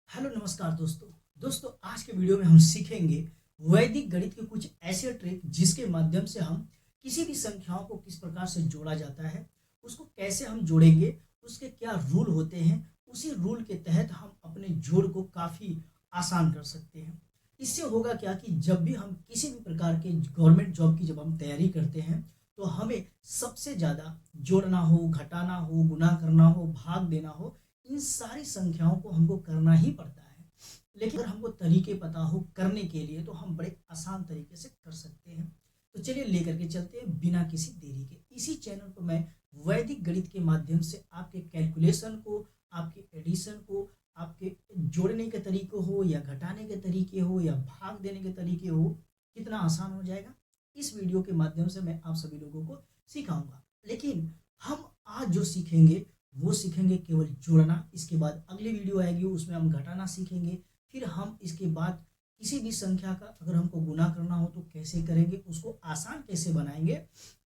Hello नमस्कार दोस्तों आज के वीडियो में हम सीखेंगे वैदिक गणित के कुछ ऐसे ट्रिक जिसके माध्यम से हम किसी भी संख्याओं को किस प्रकार से जोड़ा जाता है, उसको कैसे हम जोड़ेंगे, उसके क्या रूल होते हैं। उसी रूल के तहत हम अपने जोड़ को काफ़ी आसान कर सकते हैं। इससे होगा क्या कि जब भी हम किसी भी प्रकार के गवर्नमेंट जॉब की जब हम तैयारी करते हैं तो हमें सबसे ज़्यादा जोड़ना हो, घटाना हो, गुना करना हो, भाग देना हो, इन सारी संख्याओं को हमको करना ही पड़ता है। लेकिन अगर हमको तरीके पता हो करने के लिए तो हम बड़े आसान तरीके से कर सकते हैं। तो चलिए लेकर के चलते हैं बिना किसी देरी के। इसी चैनल पर मैं वैदिक गणित के माध्यम से आपके कैलकुलेशन को, आपके एडिशन को, आपके जोड़ने के तरीके हो या घटाने के तरीके हो या भाग देने के तरीके हो, कितना आसान हो जाएगा इस वीडियो के माध्यम से मैं आप सभी लोगों को सिखाऊंगा। लेकिन हम आज जो सीखेंगे वो सीखेंगे केवल जोड़ना। इसके बाद अगली वीडियो आएगी उसमें हम घटाना सीखेंगे। फिर हम इसके बाद किसी भी संख्या का अगर हमको गुना करना हो तो कैसे करेंगे, उसको आसान कैसे बनाएंगे,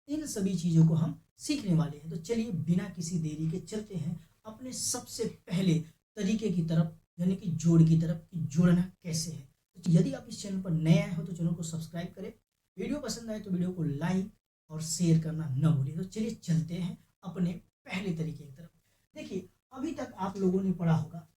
इन सभी चीज़ों को हम सीखने वाले हैं। तो चलिए बिना किसी देरी के चलते हैं अपने सबसे पहले तरीके की तरफ, यानी कि जोड़ की तरफ कि जोड़ना कैसे है। तो यदि आप इस चैनल पर नए आए हो तो चैनल को सब्सक्राइब करें, वीडियो पसंद आए तो वीडियो को लाइक और शेयर करना न भूलिए। तो चलिए चलते हैं अपने पहले तरीके की तरफ। देखिए अभी तक आप लोगों ने पढ़ा होगा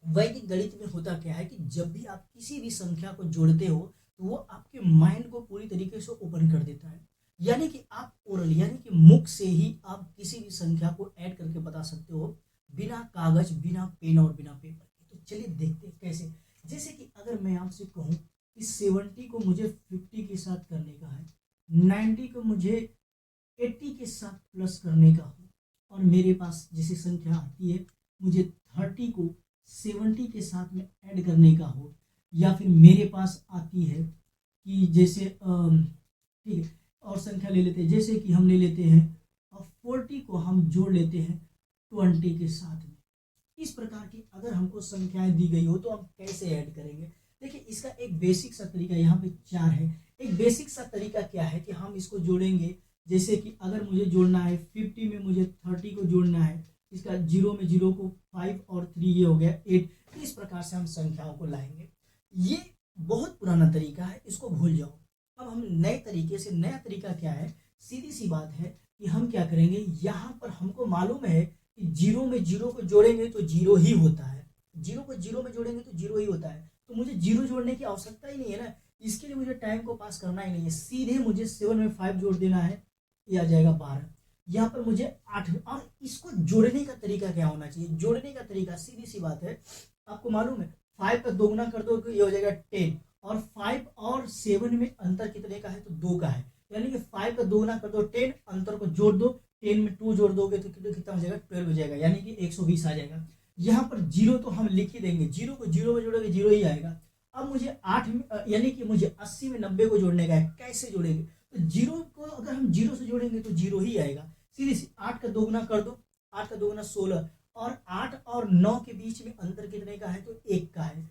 वैदिक गणित में होता क्या है कि जब भी आप किसी भी संख्या को जोड़ते हो तो वो आपके माइंड को पूरी तरीके से ओपन कर देता है। यानी कि आप ओरल यानी कि मुख से ही आप किसी भी संख्या को ऐड करके बता सकते हो, बिना कागज, बिना पेन और बिना पेपर के। तो चलिए देखते हैं कैसे। जैसे कि अगर मैं आपसे कहूँ कि 70 को मुझे 50 के साथ करने का है, 90 को मुझे 80 के साथ प्लस करने का हो, और मेरे पास जैसे संख्या आती है मुझे 30 को 70 के साथ में ऐड करने का हो, या फिर मेरे पास आती है कि जैसे ठीक है और संख्या ले लेते हैं, जैसे कि हम ले लेते हैं और 40 को हम जोड़ लेते हैं 20 के साथ में। इस प्रकार की अगर हमको संख्याएं दी गई हो तो हम कैसे ऐड करेंगे। देखिए इसका एक बेसिक सा तरीका यहाँ पे 4 है। एक बेसिक सा तरीका क्या है कि हम इसको जोड़ेंगे, जैसे कि अगर मुझे जोड़ना है 50 में मुझे 30 को जोड़ना है, इसका 0 में 0 को 5 और 3 ये हो गया 8। इस प्रकार से हम संख्याओं को लाएंगे। ये बहुत पुराना तरीका है, इसको भूल जाओ। अब हम नए तरीके से, नया तरीका क्या है, सीधी सी बात है कि हम क्या करेंगे, यहाँ पर हमको मालूम है कि 0 में 0 को जोड़ेंगे तो 0 ही होता है, 0 को 0 में जोड़ेंगे तो 0 ही होता है। तो मुझे 0 जोड़ने की आवश्यकता ही नहीं है ना, इसके लिए मुझे टाइम को पास करना ही नहीं है। सीधे मुझे 7 में 5 जोड़ देना है, ये आ जाएगा 12। यहाँ पर मुझे 8। और इसको जोड़ने का तरीका क्या होना चाहिए, जोड़ने का तरीका सीधी सी बात है, आपको मालूम है 5 का दोगुना कर दो तो ये हो जाएगा 10, और 5 और 7 में अंतर कितने का है तो 2 का है, यानी कि 5 का दोगुना कर दो 10, अंतर को जोड़ दो, 10 में 2 जोड़ दोगे तो कितना हो जाएगा 12 हो जाएगा, यानी कि 120 आ जाएगा। यहाँ पर 0 तो हम लिख ही देंगे, 0 को 0 में जोड़ोगे 0 ही आएगा। अब मुझे 8 में यानी कि मुझे 80 में 90 को जोड़ने का है, कैसे जोड़ेंगे, तो 0 को अगर हम 0 से जोड़ेंगे तो 0 ही आएगा। सीधे 8 का दोगुना कर दो, 8 का दोगुना 16, और 8 और 9 के बीच में अंतर कितने का है तो 1 का है,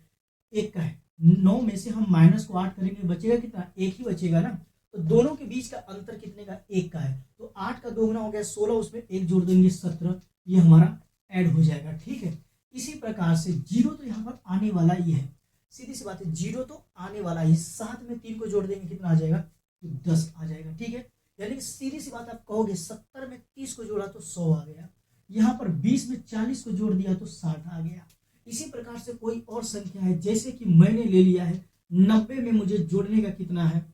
1 का है। 9 में से हम माइनस को 8 करेंगे, बचेगा कितना, 1 ही बचेगा ना। तो दोनों के बीच का अंतर कितने का, 1 का है। तो 8 का दोगुना हो गया 16, उसमें 1 जोड़ देंगे 17, ये हमारा ऐड हो जाएगा। ठीक है, इसी प्रकार से 0 तो यहाँ पर आने वाला ही है, सीधी सी बात है 0 तो आने वाला ही। 7 में 3 को जोड़ देंगे कितना आ जाएगा तो 10 आ जाएगा। ठीक है, यानी कि सीधी सी बात आप कहोगे 70 में 30 को जोड़ा तो 100 आ गया, यहाँ पर 20 में 40 को जोड़ दिया तो 60 आ गया। इसी प्रकार से कोई और संख्या है, जैसे कि मैंने ले लिया है 90 में मुझे जोड़ने का कितना है,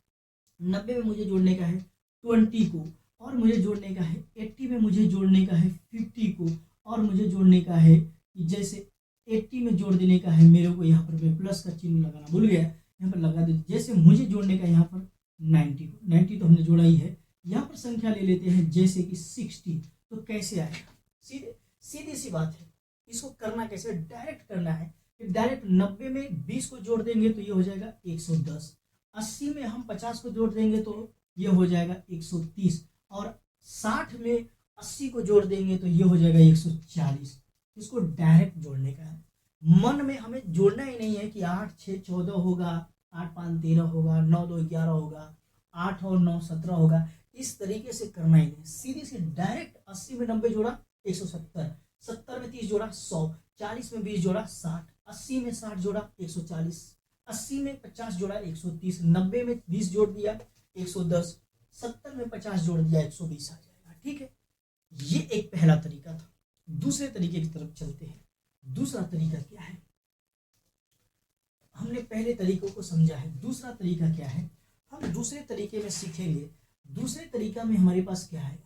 90 में मुझे जोड़ने का है 20 को, और मुझे जोड़ने का है 80 में मुझे जोड़ने का है 50 को, और मुझे जोड़ने का है कि जैसे 80 में जोड़ देने का है मेरे को, यहाँ पर मैं प्लस का चिन्ह लगाना भूल गया, यहाँ पर लगा देते। जैसे मुझे जोड़ने का यहाँ पर 90 को, 90 तो हमने जोड़ा ही है। यहाँ पर संख्या ले लेते हैं जैसे कि 60, तो कैसे आएगा, सीधी सी बात है। इसको करना कैसे, डायरेक्ट करना है। डायरेक्ट 90 में 20 को जोड़ देंगे तो ये हो जाएगा 110, 80 में हम 50 को जोड़ देंगे तो ये हो जाएगा 130, और 60 में 80 को जोड़ देंगे तो ये हो जाएगा 140। इसको डायरेक्ट जोड़ने का है, मन में हमें जोड़ना ही नहीं है कि 8 6 14 होगा, 8 5 13 होगा, 9 2 11 होगा, 8 और 9 17 होगा, इस तरीके से करना ही नहीं। सीधी सी डायरेक्ट 80 में 90 जोड़ा 170, 70 में 30 जोड़ा 100, 40 में 20 जोड़ा 60, 80 में 60 जोड़ा 140, 80 में 50 जोड़ा 130, 90 में 20 जोड़ दिया 110, 70 में 50 जोड़ दिया 120 आ जाएगा। ठीक है, ये एक पहला तरीका था। दूसरे तरीके की तरफ चलते हैं। दूसरा तरीका क्या है? हमने पहले तरीकों को समझा है, दूसरा तरीका क्या है हम दूसरे तरीके में सीखेंगे। दूसरे तरीका में हमारे पास क्या है,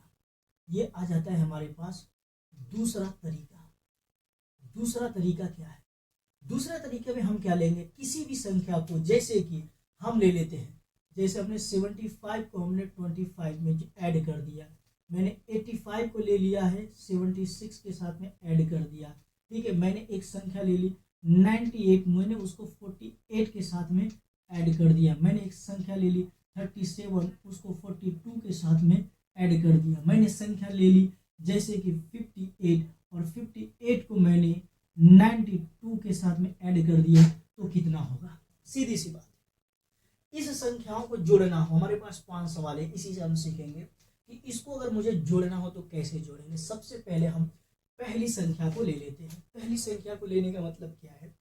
ये आ जाता है हमारे पास दूसरा तरीका। दूसरा तरीका क्या है? दूसरा तरीके में हम क्या लेंगे, किसी भी संख्या को, जैसे कि हम ले लेते हैं, जैसे हमने 75 को हमने 25 में ऐड कर दिया, मैंने 85 को ले लिया है 76 के साथ में ऐड कर दिया। ठीक है, मैंने एक संख्या ले ली 98, मैंने उसको 48 के साथ में ऐड कर दिया। मैंने एक संख्या ले ली 37, उसको 42 के साथ में ऐड कर दिया। मैंने संख्या ले ली जैसे कि 58 और 58 को मैंने 92 के साथ में ऐड कर दिया, तो कितना होगा? सीधी सी बात है। इस संख्याओं को जोड़ना हो, हमारे पास 5 सवाल है, इसी से हम सीखेंगे कि इसको अगर मुझे जोड़ना हो तो कैसे जोड़ेंगे। सबसे पहले हम पहली संख्या को ले लेते हैं। पहली संख्या को लेने का मतलब क्या है,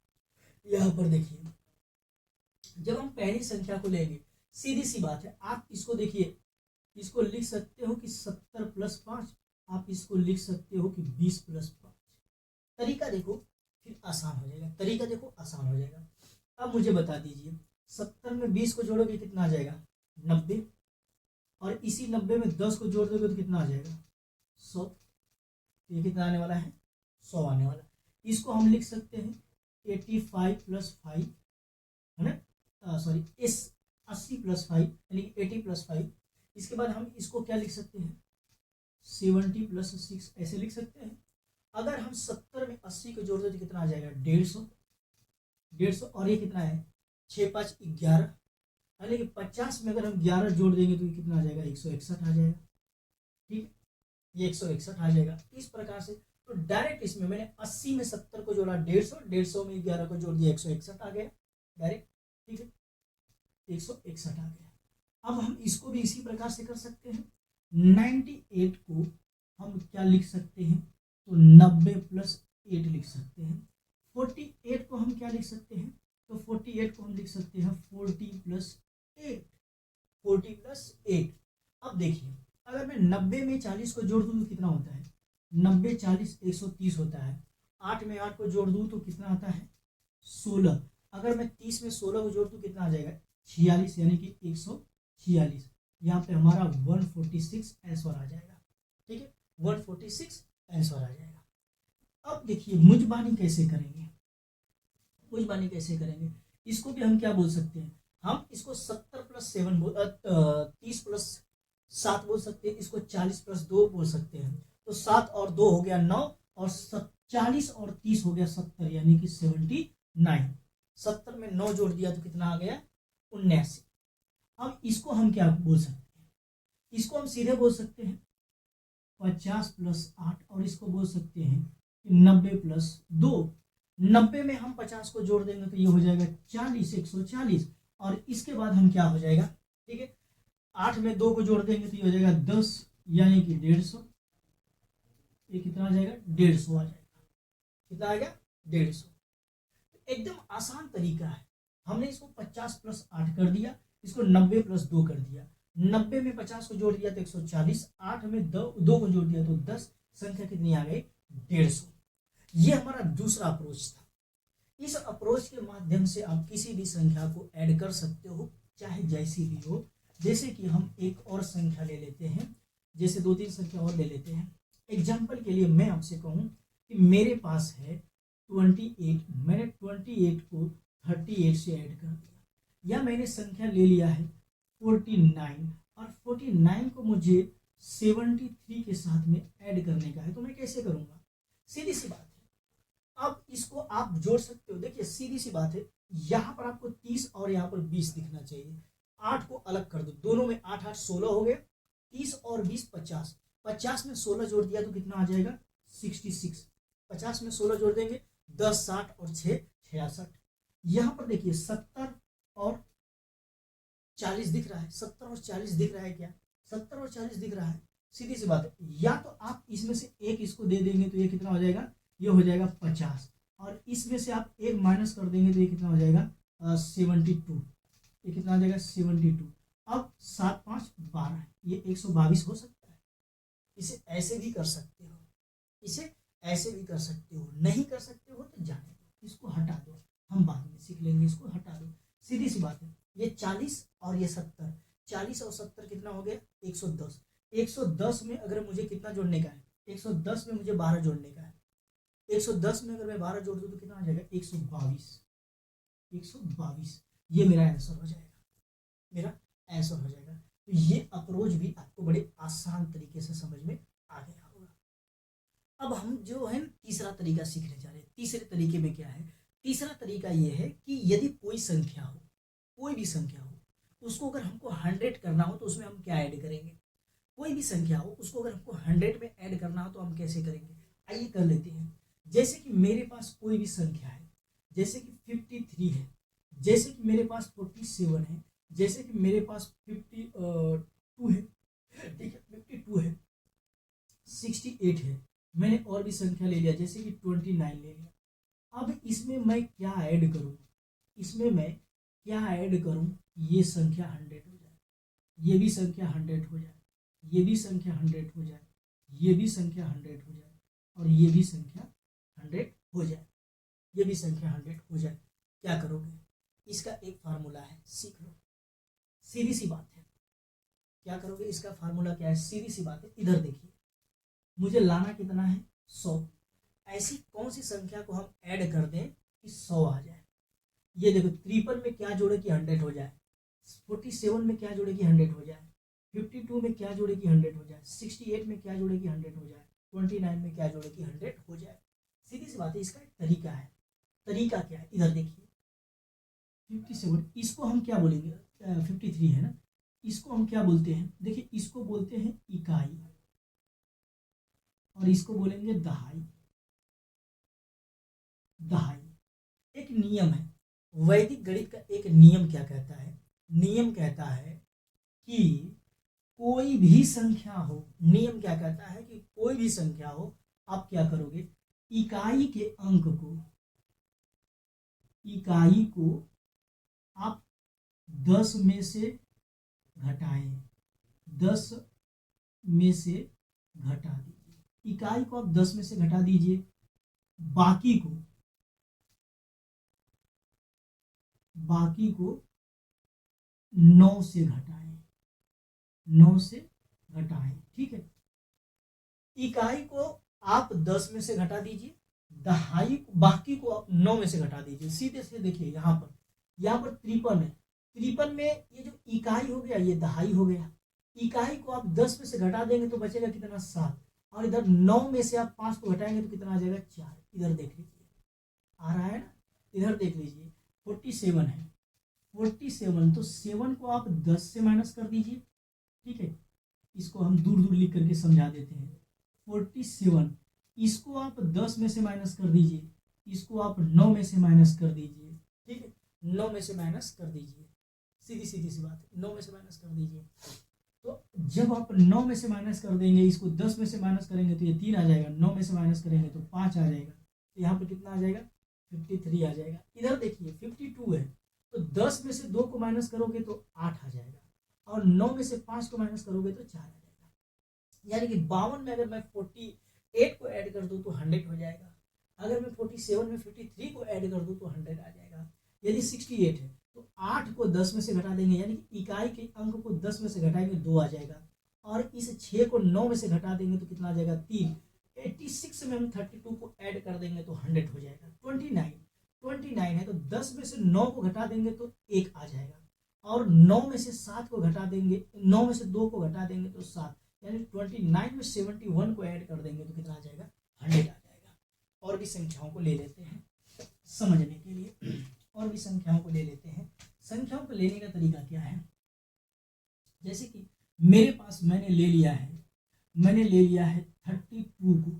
यहाँ पर देखिए, जब हम पहली संख्या को लेंगे, सीधी सी बात है, आप इसको देखिए, इसको लिख सकते हो कि 70 + 5, आप इसको लिख सकते हो कि 20 + 5। तरीका देखो, फिर आसान हो जाएगा। तरीका देखो, आसान हो जाएगा। अब मुझे बता दीजिए, 70 में 20 को जोड़ोगे कितना आ जाएगा? 90, और इसी 90 में 10 को जोड़ दोगे तो कितना आ जाएगा? 100। ये कितना आने वाला है? 100 आने वाला। इसको हम लिख सकते हैं 85 + 5, है ना, सॉरी 80 + 5, यानी 80 + 5। इसके बाद हम इसको क्या लिख सकते हैं? 70 + 6, ऐसे लिख सकते हैं। अगर हम 70 में 80 को जोड़ दे तो कितना आ जाएगा? 150। और ये कितना है? 6 × 5 = 11, यानी कि 50 में अगर हम 11 जोड़ देंगे तो ये कितना आ जाएगा? 161 आ जाएगा। ठीक, ये 161 आ जाएगा। इस प्रकार से तो डायरेक्ट इसमें मैंने 80 में 70 को जोड़ा 150, 150 में 11 को जोड़ दिया 161 आ गया डायरेक्ट। ठीक है, 161 आ गया। अब हम इसको भी इसी प्रकार से कर सकते हैं। 98 को हम क्या लिख सकते हैं? तो 90 + 8 लिख सकते हैं। 48 को हम क्या लिख सकते हैं? तो 48 को हम लिख सकते हैं 40 + 8, 40 + 8। अब देखिए, अगर मैं 90 में 40 को जोड़ दूं तो कितना होता है? 90 40 130 होता है। 8 में 8 को जोड़ दूं तो कितना आता है? 16। अगर मैं 30 में 16 को जोड़ दूं कितना आ जाएगा? 46, यानी कि 146। यहाँ पे हमारा 146 आंसर आ जाएगा। ठीक है, 146 आंसर आ जाएगा। अब देखिए, मुजबानी कैसे करेंगे? मुजबानी कैसे करेंगे? इसको भी हम क्या बोल सकते हैं? हम इसको 70 + 7 30 + 7 बोल सकते हैं। इसको 40 + 2 बोल सकते हैं। तो 7 और 2 हो गया 9, और 40 और 30 हो गया 70, यानी कि 79। 70 में 9 जोड़ दिया तो कितना आ गया? 79। अब इसको हम क्या बोल सकते हैं? इसको हम सीधे बोल सकते हैं 50 + 8, और इसको बोल सकते हैं 90 + 2। 90 में हम 50 को जोड़ देंगे तो ये हो जाएगा 40, 140। और इसके बाद हम क्या हो जाएगा? ठीक है, 8 में 2 को जोड़ देंगे तो ये हो जाएगा 10, यानी कि 150। ये कितना आ जाएगा? 150 आ जाएगा। कितना आएगा? 150। एकदम आसान तरीका है। हमने इसको 50 + 8 कर दिया, इसको 90 + 2 कर दिया। 90 में 50 को जोड़ दिया तो 140, 8 में 2 को जोड़ दिया तो 10, संख्या कितनी आ गई? 150। ये हमारा दूसरा अप्रोच था। इस अप्रोच के माध्यम से आप किसी भी संख्या को ऐड कर सकते हो, चाहे जैसी भी हो। जैसे कि हम एक और संख्या ले लेते हैं, जैसे 2-3 संख्या और ले लेते हैं। एग्जाम्पल के लिए मैं आपसे कहूं कि मेरे पास है 28, मैंने 28 को 38 से ऐड कर दिया, या मैंने संख्या ले लिया है 49, और 49 को मुझे 73 के साथ में ऐड करने का है, तो मैं कैसे करूंगा? सीधी सी बात है। अब इसको आप जोड़ सकते हो। देखिए, सीधी सी बात है, यहाँ पर आपको 30 और यहाँ पर 20 दिखना चाहिए। 8 को अलग कर दो, दोनों में 8 8 16 हो गए। 30 और 20 50, 50 में 16 जोड़ दिया तो कितना आ जाएगा? 66। 50 में 16 जोड़ देंगे 10 60 और 6 66। यहाँ पर देखिए 70 और 40 दिख रहा है। 70 और 40 दिख रहा है क्या? 70 और 40 दिख रहा है। सीधी सी बात है, या तो आप इसमें से एक इसको दे देंगे तो ये कितना हो जाएगा? ये हो जाएगा 50। और इसमें से आप एक माइनस कर देंगे तो ये कितना हो जाएगा 72। ये कितना हो जाएगा 72। अब 7 5 12, ये 122 हो सकता है। इसे ऐसे भी कर सकते हो, इसे ऐसे भी कर सकते हो, नहीं कर सकते हो तो जाने दो, इसको हटा दो, हम बाद में सीख लेंगे, इसको हटा दो, सीधी सी बात है। ये 40 और ये 70, 40 और 70 कितना हो गया 110। 110 में अगर मुझे कितना जोड़ने का है, 110 में मुझे 12 जोड़ने का है। 110 में अगर मैं 12 जोड़ दूं तो कितना आ जाएगा 122। 122 ये मेरा आंसर हो जाएगा, मेरा आंसर हो जाएगा। तो ये अप्रोच भी आपको बड़े आसान तरीके से समझ में आ गया होगा। अब हम जो है तीसरा तरीका सीखने जा रहे हैं। तीसरे तरीके में क्या है, तीसरा तरीका ये है कि यदि कोई संख्या हो, कोई भी संख्या हो, उसको अगर हमको 100 करना हो तो उसमें हम क्या ऐड करेंगे। कोई भी संख्या हो उसको अगर हमको 100 में ऐड करना हो तो हम कैसे करेंगे, आइए कर लेते हैं। जैसे कि मेरे पास कोई भी संख्या है, जैसे कि 53 है, जैसे कि मेरे पास 47 है, जैसे कि मेरे पास 52 है, ठीक है 52 है, 68 है, मैंने और भी संख्या ले लिया जैसे कि 29 ले लिया। अब इसमें मैं क्या ऐड करूं, इसमें मैं क्या ऐड करूं, ये संख्या 100 हो जाए, ये भी संख्या 100 हो जाए, ये भी संख्या 100 हो जाए, ये भी संख्या 100 हो जाए, और ये भी संख्या 100 हो जाए, ये भी संख्या 100 हो जाए। क्या करोगे, इसका एक फार्मूला है, सीख लो, सीधी सी बात है। क्या करोगे, इसका फार्मूला क्या है, सीधी सी बात है। इधर देखिए, मुझे लाना कितना है 100। ऐसी कौन सी संख्या को हम ऐड कर दें कि 100 आ जाए। ये देखो 53 में क्या जोड़े कि 100 हो जाए, 47 में क्या जोड़े कि 100 हो जाए, 52 में क्या जोड़े कि 100 हो जाए, 68 में क्या जोड़े कि 100 हो जाए, 29 में क्या जोड़े कि 100 हो जाए। सीधी सी बात है, इसका एक तरीका है। तरीका क्या है, इधर देखिए 57, इसको हम क्या बोलेंगे, 53 है ना, इसको हम क्या बोलते हैं, देखिए इसको बोलते हैं इकाई और इसको बोलेंगे दहाई। दहाई एक नियम है, वैदिक गणित का एक नियम क्या कहता है, नियम कहता है कि कोई भी संख्या हो, नियम क्या कहता है कि कोई भी संख्या हो, आप क्या करोगे, इकाई के अंक को, इकाई को आप 10 में से घटाएं, 10 में से घटा दीजिए, इकाई को आप 10 में से घटा दीजिए, बाकी को 9 से घटाएं, 9 से घटाएं, ठीक है। इकाई को आप 10 में से घटा दीजिए, दहाई बाकी को आप 9 में से घटा दीजिए। सीधे से देखिए यहाँ पर 53 है, 53 में ये जो इकाई हो गया ये दहाई हो गया। इकाई को आप 10 में से घटा देंगे तो बचेगा कितना 7, और इधर 9 में से आप 5 को घटाएंगे तो कितना आ जाएगा 4। इधर देख लीजिए आ रहा है ना, इधर देख लीजिए 47 है, 47 तो 7 को आप 10 से माइनस कर दीजिए, ठीक है। इसको हम दूर दूर लिख करके समझा देते हैं। 47 इसको आप 10 में से माइनस कर दीजिए, इसको आप 9 में से माइनस कर दीजिए, ठीक है, 9 में से माइनस कर दीजिए, सीधी सीधी सी बात है, 9 में से माइनस कर दीजिए। तो जब आप 9 में से माइनस कर देंगे, इसको 10 में से माइनस करेंगे तो ये 3 आ जाएगा, 9 में से माइनस करेंगे तो 5 आ जाएगा, तो यहाँ पर कितना आ जाएगा 53 आ जाएगा। इधर देखिए 52 है, तो 10 में से 2 को माइनस करोगे तो 8 आ जाएगा, और 9 में से 5 को माइनस करोगे तो 4 आ जाएगा। यानी कि 52 में अगर मैं 48 को ऐड कर दूं तो 100 हो जाएगा, अगर मैं 47 में 53 को ऐड कर दूं तो 100 आ जाएगा। यदि 68 है तो 8 को 10 में से घटा देंगे, यानी कि इकाई के अंक को 10 में से घटाएंगे 2 आ जाएगा, और इस 6 को 9 में से घटा देंगे तो कितना आ जाएगा 3। 86 में हम 32 को ऐड कर देंगे तो 100 हो जाएगा। 29 है तो 10 में से 9 को घटा देंगे तो 1 आ जाएगा, और 9 में से 7 को घटा देंगे, 9 में से 2 को घटा देंगे तो 7, यानी 29 में 71 को ऐड कर देंगे तो कितना आ जाएगा 100 आ जाएगा। और भी संख्याओं को ले लेते हैं समझने के लिए, और भी संख्याओं को ले लेते हैं। संख्याओं को लेने का तरीका क्या है, जैसे कि मेरे पास मैंने ले लिया है 32 को,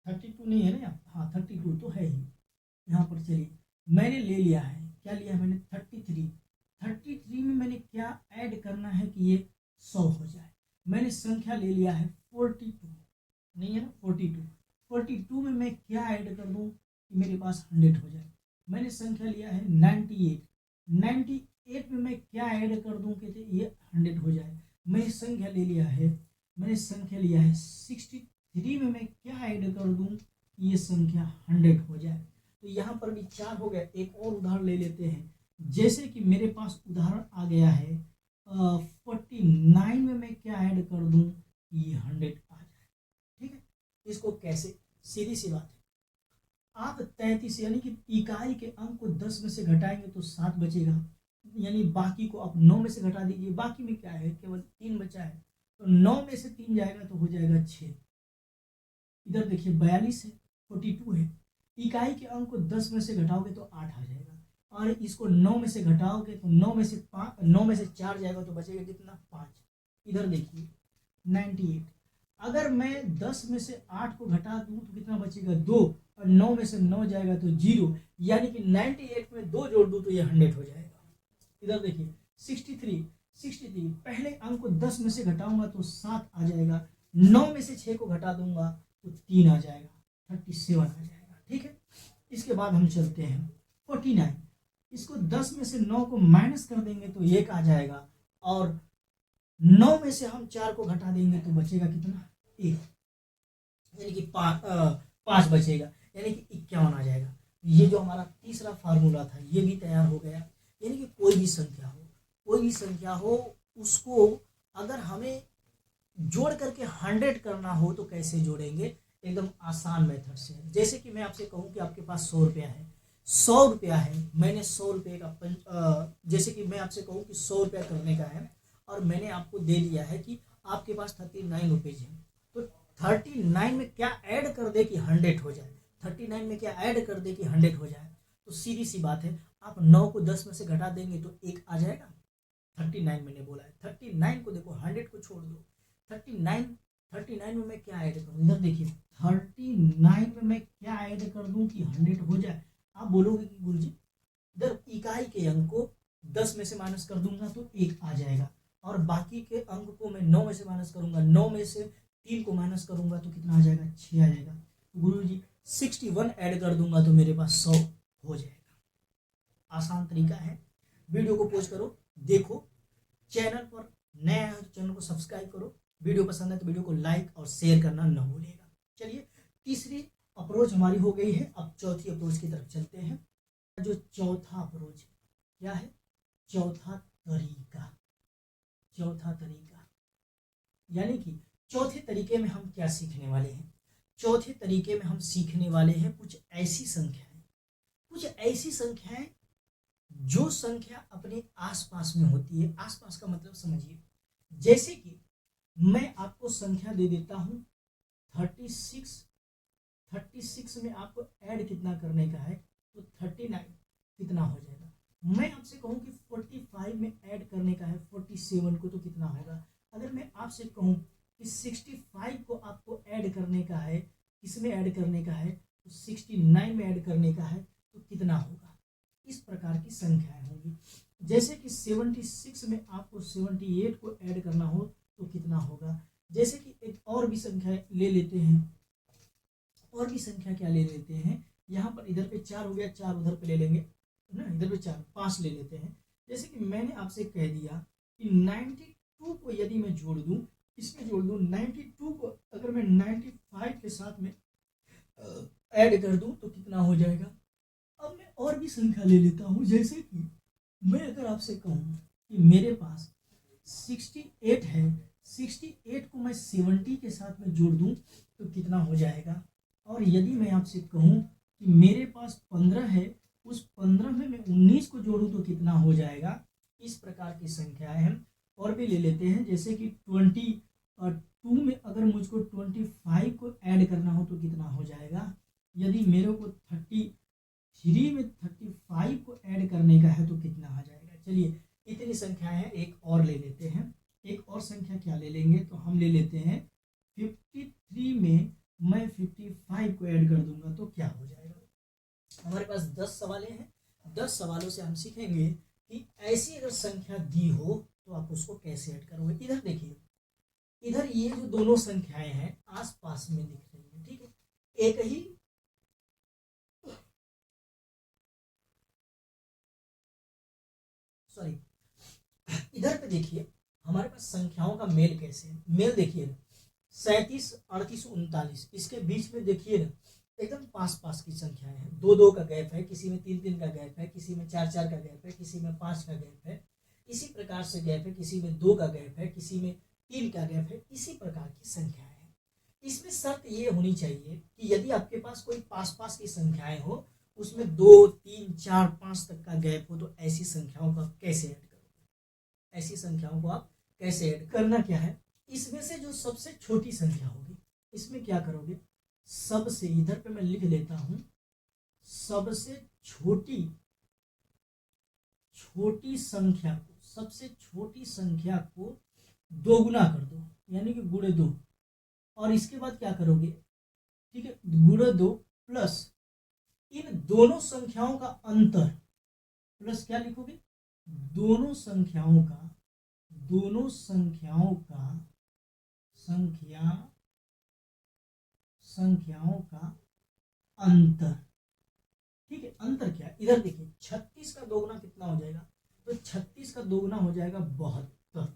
32 नहीं है ना यहाँ, हाँ 32 तो है ही यहाँ पर। चलिए मैंने ले लिया है, क्या लिया है मैंने 33 में मैंने क्या ऐड करना है कि ये 100 हो जाए। मैंने संख्या ले लिया है 42, नहीं है ना 42 में मैं क्या ऐड कर दूं कि मेरे पास 100 हो जाए। मैंने संख्या लिया है 98। 98 में मैं क्या ऐड कर दूं कहते ये 100 हो जाए। मैंने संख्या ले लिया है, मैंने संख्या लिया है 63 में मैं क्या ऐड कर दूं कि ये संख्या 100 हो जाए। तो यहाँ पर भी 4 हो गया। एक और उदाहरण ले लेते हैं, जैसे कि मेरे पास उदाहरण आ गया है 49 में मैं क्या ऐड कर दूं कि ये 100 आ जाए। ठीक है, इसको कैसे, सीधी सी बात है, आप 33 यानी कि इकाई के अंक को 10 में से घटाएंगे तो 7 बचेगा, यानी बाकी को आप 9 में से घटा दीजिए, बाकी में क्या है केवल 3 बचा है, तो 9 में से 3 जाएगा तो हो जाएगा 6। इधर देखिए 42 है, 42 है, इकाई के अंक को 10 में से घटाओगे तो 8 आ जाएगा, और इसको 9 में से घटाओगे तो 9 में से 4 जाएगा तो बचेगा कितना 5। इधर देखिए 98, अगर मैं 10 में से 8 को घटा दूं तो कितना बचेगा 2, और 9 में से 9 जाएगा तो 0, यानी कि 98 में 2 जोड़ दूं तो ये 100 हो जाएगा। इधर देखिए 63, पहले अंक को 10 में से घटाऊंगा तो 7 आ जाएगा, 9 में से 6 को घटा दूंगा तो 3 आ जाएगा, 37 आ जाएगा। ठीक है, इसके बाद हम चलते हैं 49, इसको 10 में से 9 को माइनस कर देंगे तो 1 आ जाएगा, और 9 में से हम 4 को घटा देंगे तो बचेगा कितना 1, यानी कि 5 बचेगा, यानी कि 51 आ जाएगा। ये जो हमारा तीसरा फार्मूला था ये भी तैयार हो गया। यानी कि कोई भी संख्या हो उसको अगर हमें जोड़ करके 100 करना हो तो कैसे जोड़ेंगे, एकदम आसान मेथड से। जैसे कि मैं आपसे कहूँ कि आपके पास 100 रुपया है, 100 रुपया है, मैंने 100 रुपये का जैसे कि मैं आपसे कहूँ कि 100 रुपया करने का है, और मैंने आपको दे दिया है कि आपके पास 39 रुपीज है, तो 39 में क्या ऐड कर दे कि 100 हो जाए, 39 में क्या ऐड कर दे कि 100 हो जाए। तो सीधी सी बात है, आप 9 को 10 में से घटा देंगे तो 1 आ जाएगा। 39 मैंने बोला है, 39 को देखो 100 को छोड़ दो, 39 में मैं क्या ऐड करूँ, इधर देखिए 39 में मैं क्या ऐड कर दूं कि 100 हो जाए। आप बोलोगे कि गुरुजी इधर इकाई के अंक को 10 में से माइनस कर दूंगा तो 1 आ जाएगा, और बाकी के अंक को मैं 9 में से माइनस करूंगा, 9 में से 3 को माइनस करूंगा तो कितना आ जाएगा 6 आ जाएगा। तो गुरुजी 61 ऐड कर दूंगा तो मेरे पास 100 हो जाएगा। आसान तरीका है, वीडियो को पॉज करो, देखो, चैनल पर नया है तो चैनल को सब्सक्राइब करो, वीडियो पसंद है तो वीडियो को लाइक और शेयर करना न भूलिएगा। चलिए, तीसरी अप्रोच हमारी हो गई है, अब चौथी अप्रोच की तरफ चलते हैं। जो चौथा अप्रोच है क्या है, चौथा तरीका, यानी कि चौथे तरीके में हम क्या सीखने वाले हैं। चौथे तरीके में हम सीखने वाले हैं कुछ ऐसी संख्याएं जो संख्या अपने आसपास में होती है। आसपास का मतलब समझिए, जैसे कि मैं आपको संख्या दे देता हूं 36 में आपको ऐड कितना करने का है तो 39 कितना हो जाएगा। मैं आपसे कहूं कि 45 में ऐड करने का है 47 को तो कितना होगा। अगर मैं आपसे कहूं कि 65 को आपको ऐड करने का है, किसमें ऐड करने का है तो 69 में ऐड करने का है तो कितना होगा। इस प्रकार की संख्याएं होंगी। जैसे कि 76 में आपको 78 को ऐड करना हो तो कितना होगा। जैसे कि एक और भी संख्या ले लेते हैं, यहाँ पर इधर पे 4 हो गया, 4 उधर पे ले लेंगे ना, इधर पे 4 5 ले लेते हैं। जैसे कि मैंने आपसे कह दिया कि 92 को यदि मैं जोड़ दूं, इसमें जोड़ दूं 92 को अगर मैं 95 के साथ में ऐड कर दूं तो कितना हो जाएगा। अब मैं और भी संख्या ले लेता हूं, जैसे कि मैं अगर आपसे कहूं कि मेरे पास 68 है, 68 को मैं 70 के साथ में जोड़ दूं तो कितना हो जाएगा। और यदि मैं आपसे कहूं कि मेरे पास 15 है, उस 15 में मैं 19 को जोड़ूं तो कितना हो जाएगा। इस प्रकार की संख्याएं हम और भी ले लेते हैं। जैसे कि 22 में अगर मुझको 25 को ऐड करना हो तो कितना हो जाएगा। यदि मेरे को 33 में 35 को ऐड करने का है तो कितना आ जाएगा। चलिए, इतनी संख्याएं हैं, एक और ले लेते हैं। एक और संख्या क्या ले लेंगे तो हम ले लेते हैं 53 में मैं 55 को ऐड कर दूंगा तो क्या हो जाएगा। हमारे पास 10 सवालें हैं, 10 सवालों से हम सीखेंगे कि ऐसी अगर संख्या दी हो तो आप उसको कैसे ऐड करोगे। इधर देखिए, इधर ये जो दोनों संख्याएं हैं आसपास में दिख रही है, ठीक है, सॉरी, इधर पे देखिए हमारे पास संख्याओं का मेल कैसे है। मेल देखिए ना, 37, 38, 39, इसके बीच में देखिए ना एकदम पास पास की संख्याएं हैं। 2-2 का गैप है, किसी में 3-3 का गैप है, किसी में 4-4 का गैप है, किसी में 5 का गैप है, इसी प्रकार से गैप है, किसी में 2 का गैप है, किसी में 3 का गैप है। इसी प्रकार की संख्याएं हैं। इसमें शर्त ये होनी चाहिए कि यदि आपके पास कोई पास पास की संख्याएं हो, उसमें 2, 3, 4, 5 तक का गैप हो, तो ऐसी संख्याओं का कैसे ऐड करोगे? ऐसी संख्याओं को आप कैसे ऐड करना क्या है, इसमें से जो सबसे छोटी संख्या होगी इसमें क्या करोगे, सबसे, इधर पे मैं लिख लेता हूं, सबसे छोटी संख्या को, सबसे छोटी संख्या को दोगुना कर दो, यानी कि गुणे 2, और इसके बाद क्या करोगे, ठीक है, गुणे 2 प्लस इन दोनों संख्याओं का अंतर, प्लस क्या लिखोगे, दोनों संख्याओं का अंतर। ठीक है, अंतर क्या है, इधर देखिए 36 का दोगुना कितना हो जाएगा, तो 36 का दोगुना हो जाएगा 72।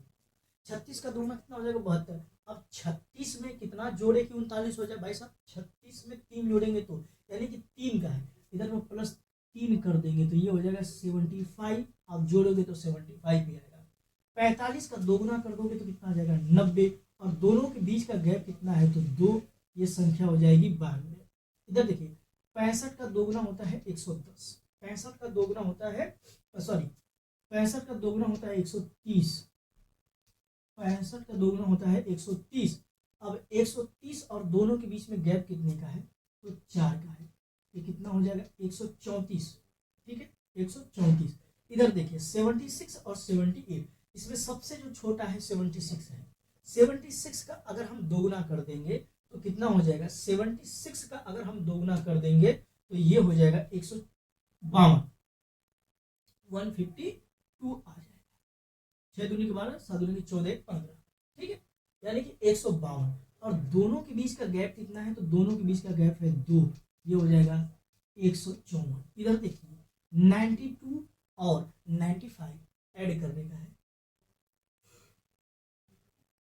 36 का दोगुना कितना हो जाएगा 72। अब 36 में कितना जोड़े कि 39 हो जाए भाई साहब, 36 में 3 जोड़ेंगे तो, यानी कि 3 का है, इधर में प्लस 3 कर देंगे तो ये हो जाएगा 75। आप जोड़ोगे तो 75 भी आएगा। 45 का दोगुना कर दोगे तो कितना आ जाएगा 90, और दोनों के बीच का गैप कितना है तो 2, ये संख्या हो जाएगी 92। इधर देखिए 65 का दोगुना होता है 110, 65 का दोगुना होता है 65 का दोगुना होता है 130, 65 का दोगुना होता है 130। अब 130 और दोनों के बीच में गैप कितने का है तो 4 का है, ये कितना हो जाएगा 134। ठीक है, 134। इधर देखिए 76 और 78, इसमें सबसे जो छोटा है 76 है। 76 का अगर हम दोगुना कर देंगे तो कितना हो जाएगा, 76 का अगर हम दोगुना कर देंगे तो ये हो जाएगा 152, 152 आ जाएगा। 6 दूनी के 12, 7 दूनी के 14, 15। ठीक है, यानी कि 152, और दोनों के बीच का गैप कितना है तो दोनों के बीच का गैप है 2, ये हो जाएगा 154। इधर देखिए 92 और 95 ऐड करने का है।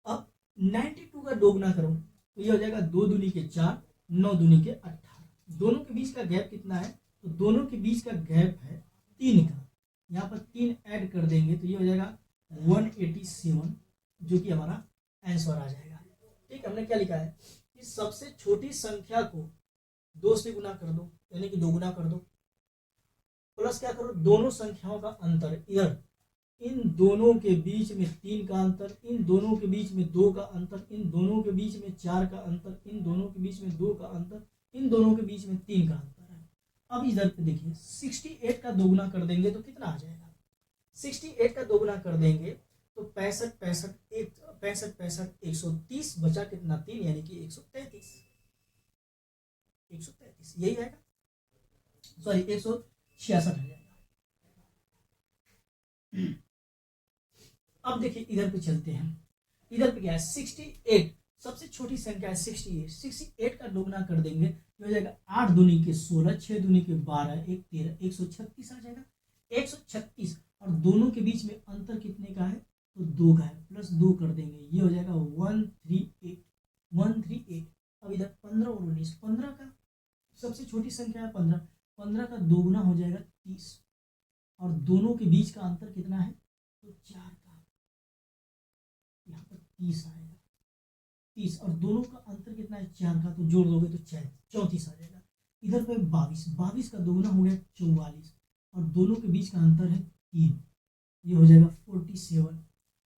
अब 92 का दोगुना करो तो ये हो जाएगा 2 दूनी के 4, 9 दूनी के 18। दोनों के बीच का गैप कितना है तो दोनों के बीच का गैप है 3 का, यहाँ पर 3 ऐड कर देंगे तो ये हो जाएगा 187, जो कि हमारा आंसर आ जाएगा। ठीक, हमने क्या लिखा है कि सबसे छोटी संख्या को 2 से गुना कर दो, यानी कि दोगुना कर दो, प्लस क्या करो, दोनों संख्याओं का अंतर, इधर इन दोनों के बीच में 3 का अंतर, इन दोनों के बीच में 2 का अंतर, इन दोनों के बीच में 4 का अंतर, इन दोनों के बीच में 2 का अंतर, इन दोनों के बीच में 3 का अंतर है। अब इधर पे देखिए 68 का दोगुना कर देंगे तो कितना आ जाएगा, 68 का दोगुना कर देंगे तो 65, 130 बचा कितना 3, यानी कि 133, 133 यही आएगा, सॉरी 166 आ जाएगा। अब देखिए इधर पे चलते हैं, इधर पे क्या है 68, सबसे छोटी संख्या है 68। 68 का दोगुना कर देंगे तो हो जाएगा 8 दूनी के 16, 6 दूनी के 12, 1 13, 136 आ जाएगा। 136, और दोनों के बीच में अंतर कितने का है तो 2 का है, प्लस 2 कर देंगे, ये हो जाएगा 138, 138। अब इधर 15 और 19, 15 का सबसे छोटी संख्या है 15, 15 का दोगुना हो जाएगा 30, और दोनों के बीच का अंतर कितना है तो 4 का, यहाँ पर 30 आएगा, 30, और दोनों का अंतर कितना है 4 का, तो जोड़ दोगे तो 34 आ जाएगा। इधर पे 22, 22 का दोगुना हो गया 44, और दोनों के बीच का अंतर है 3, ये हो जाएगा 47।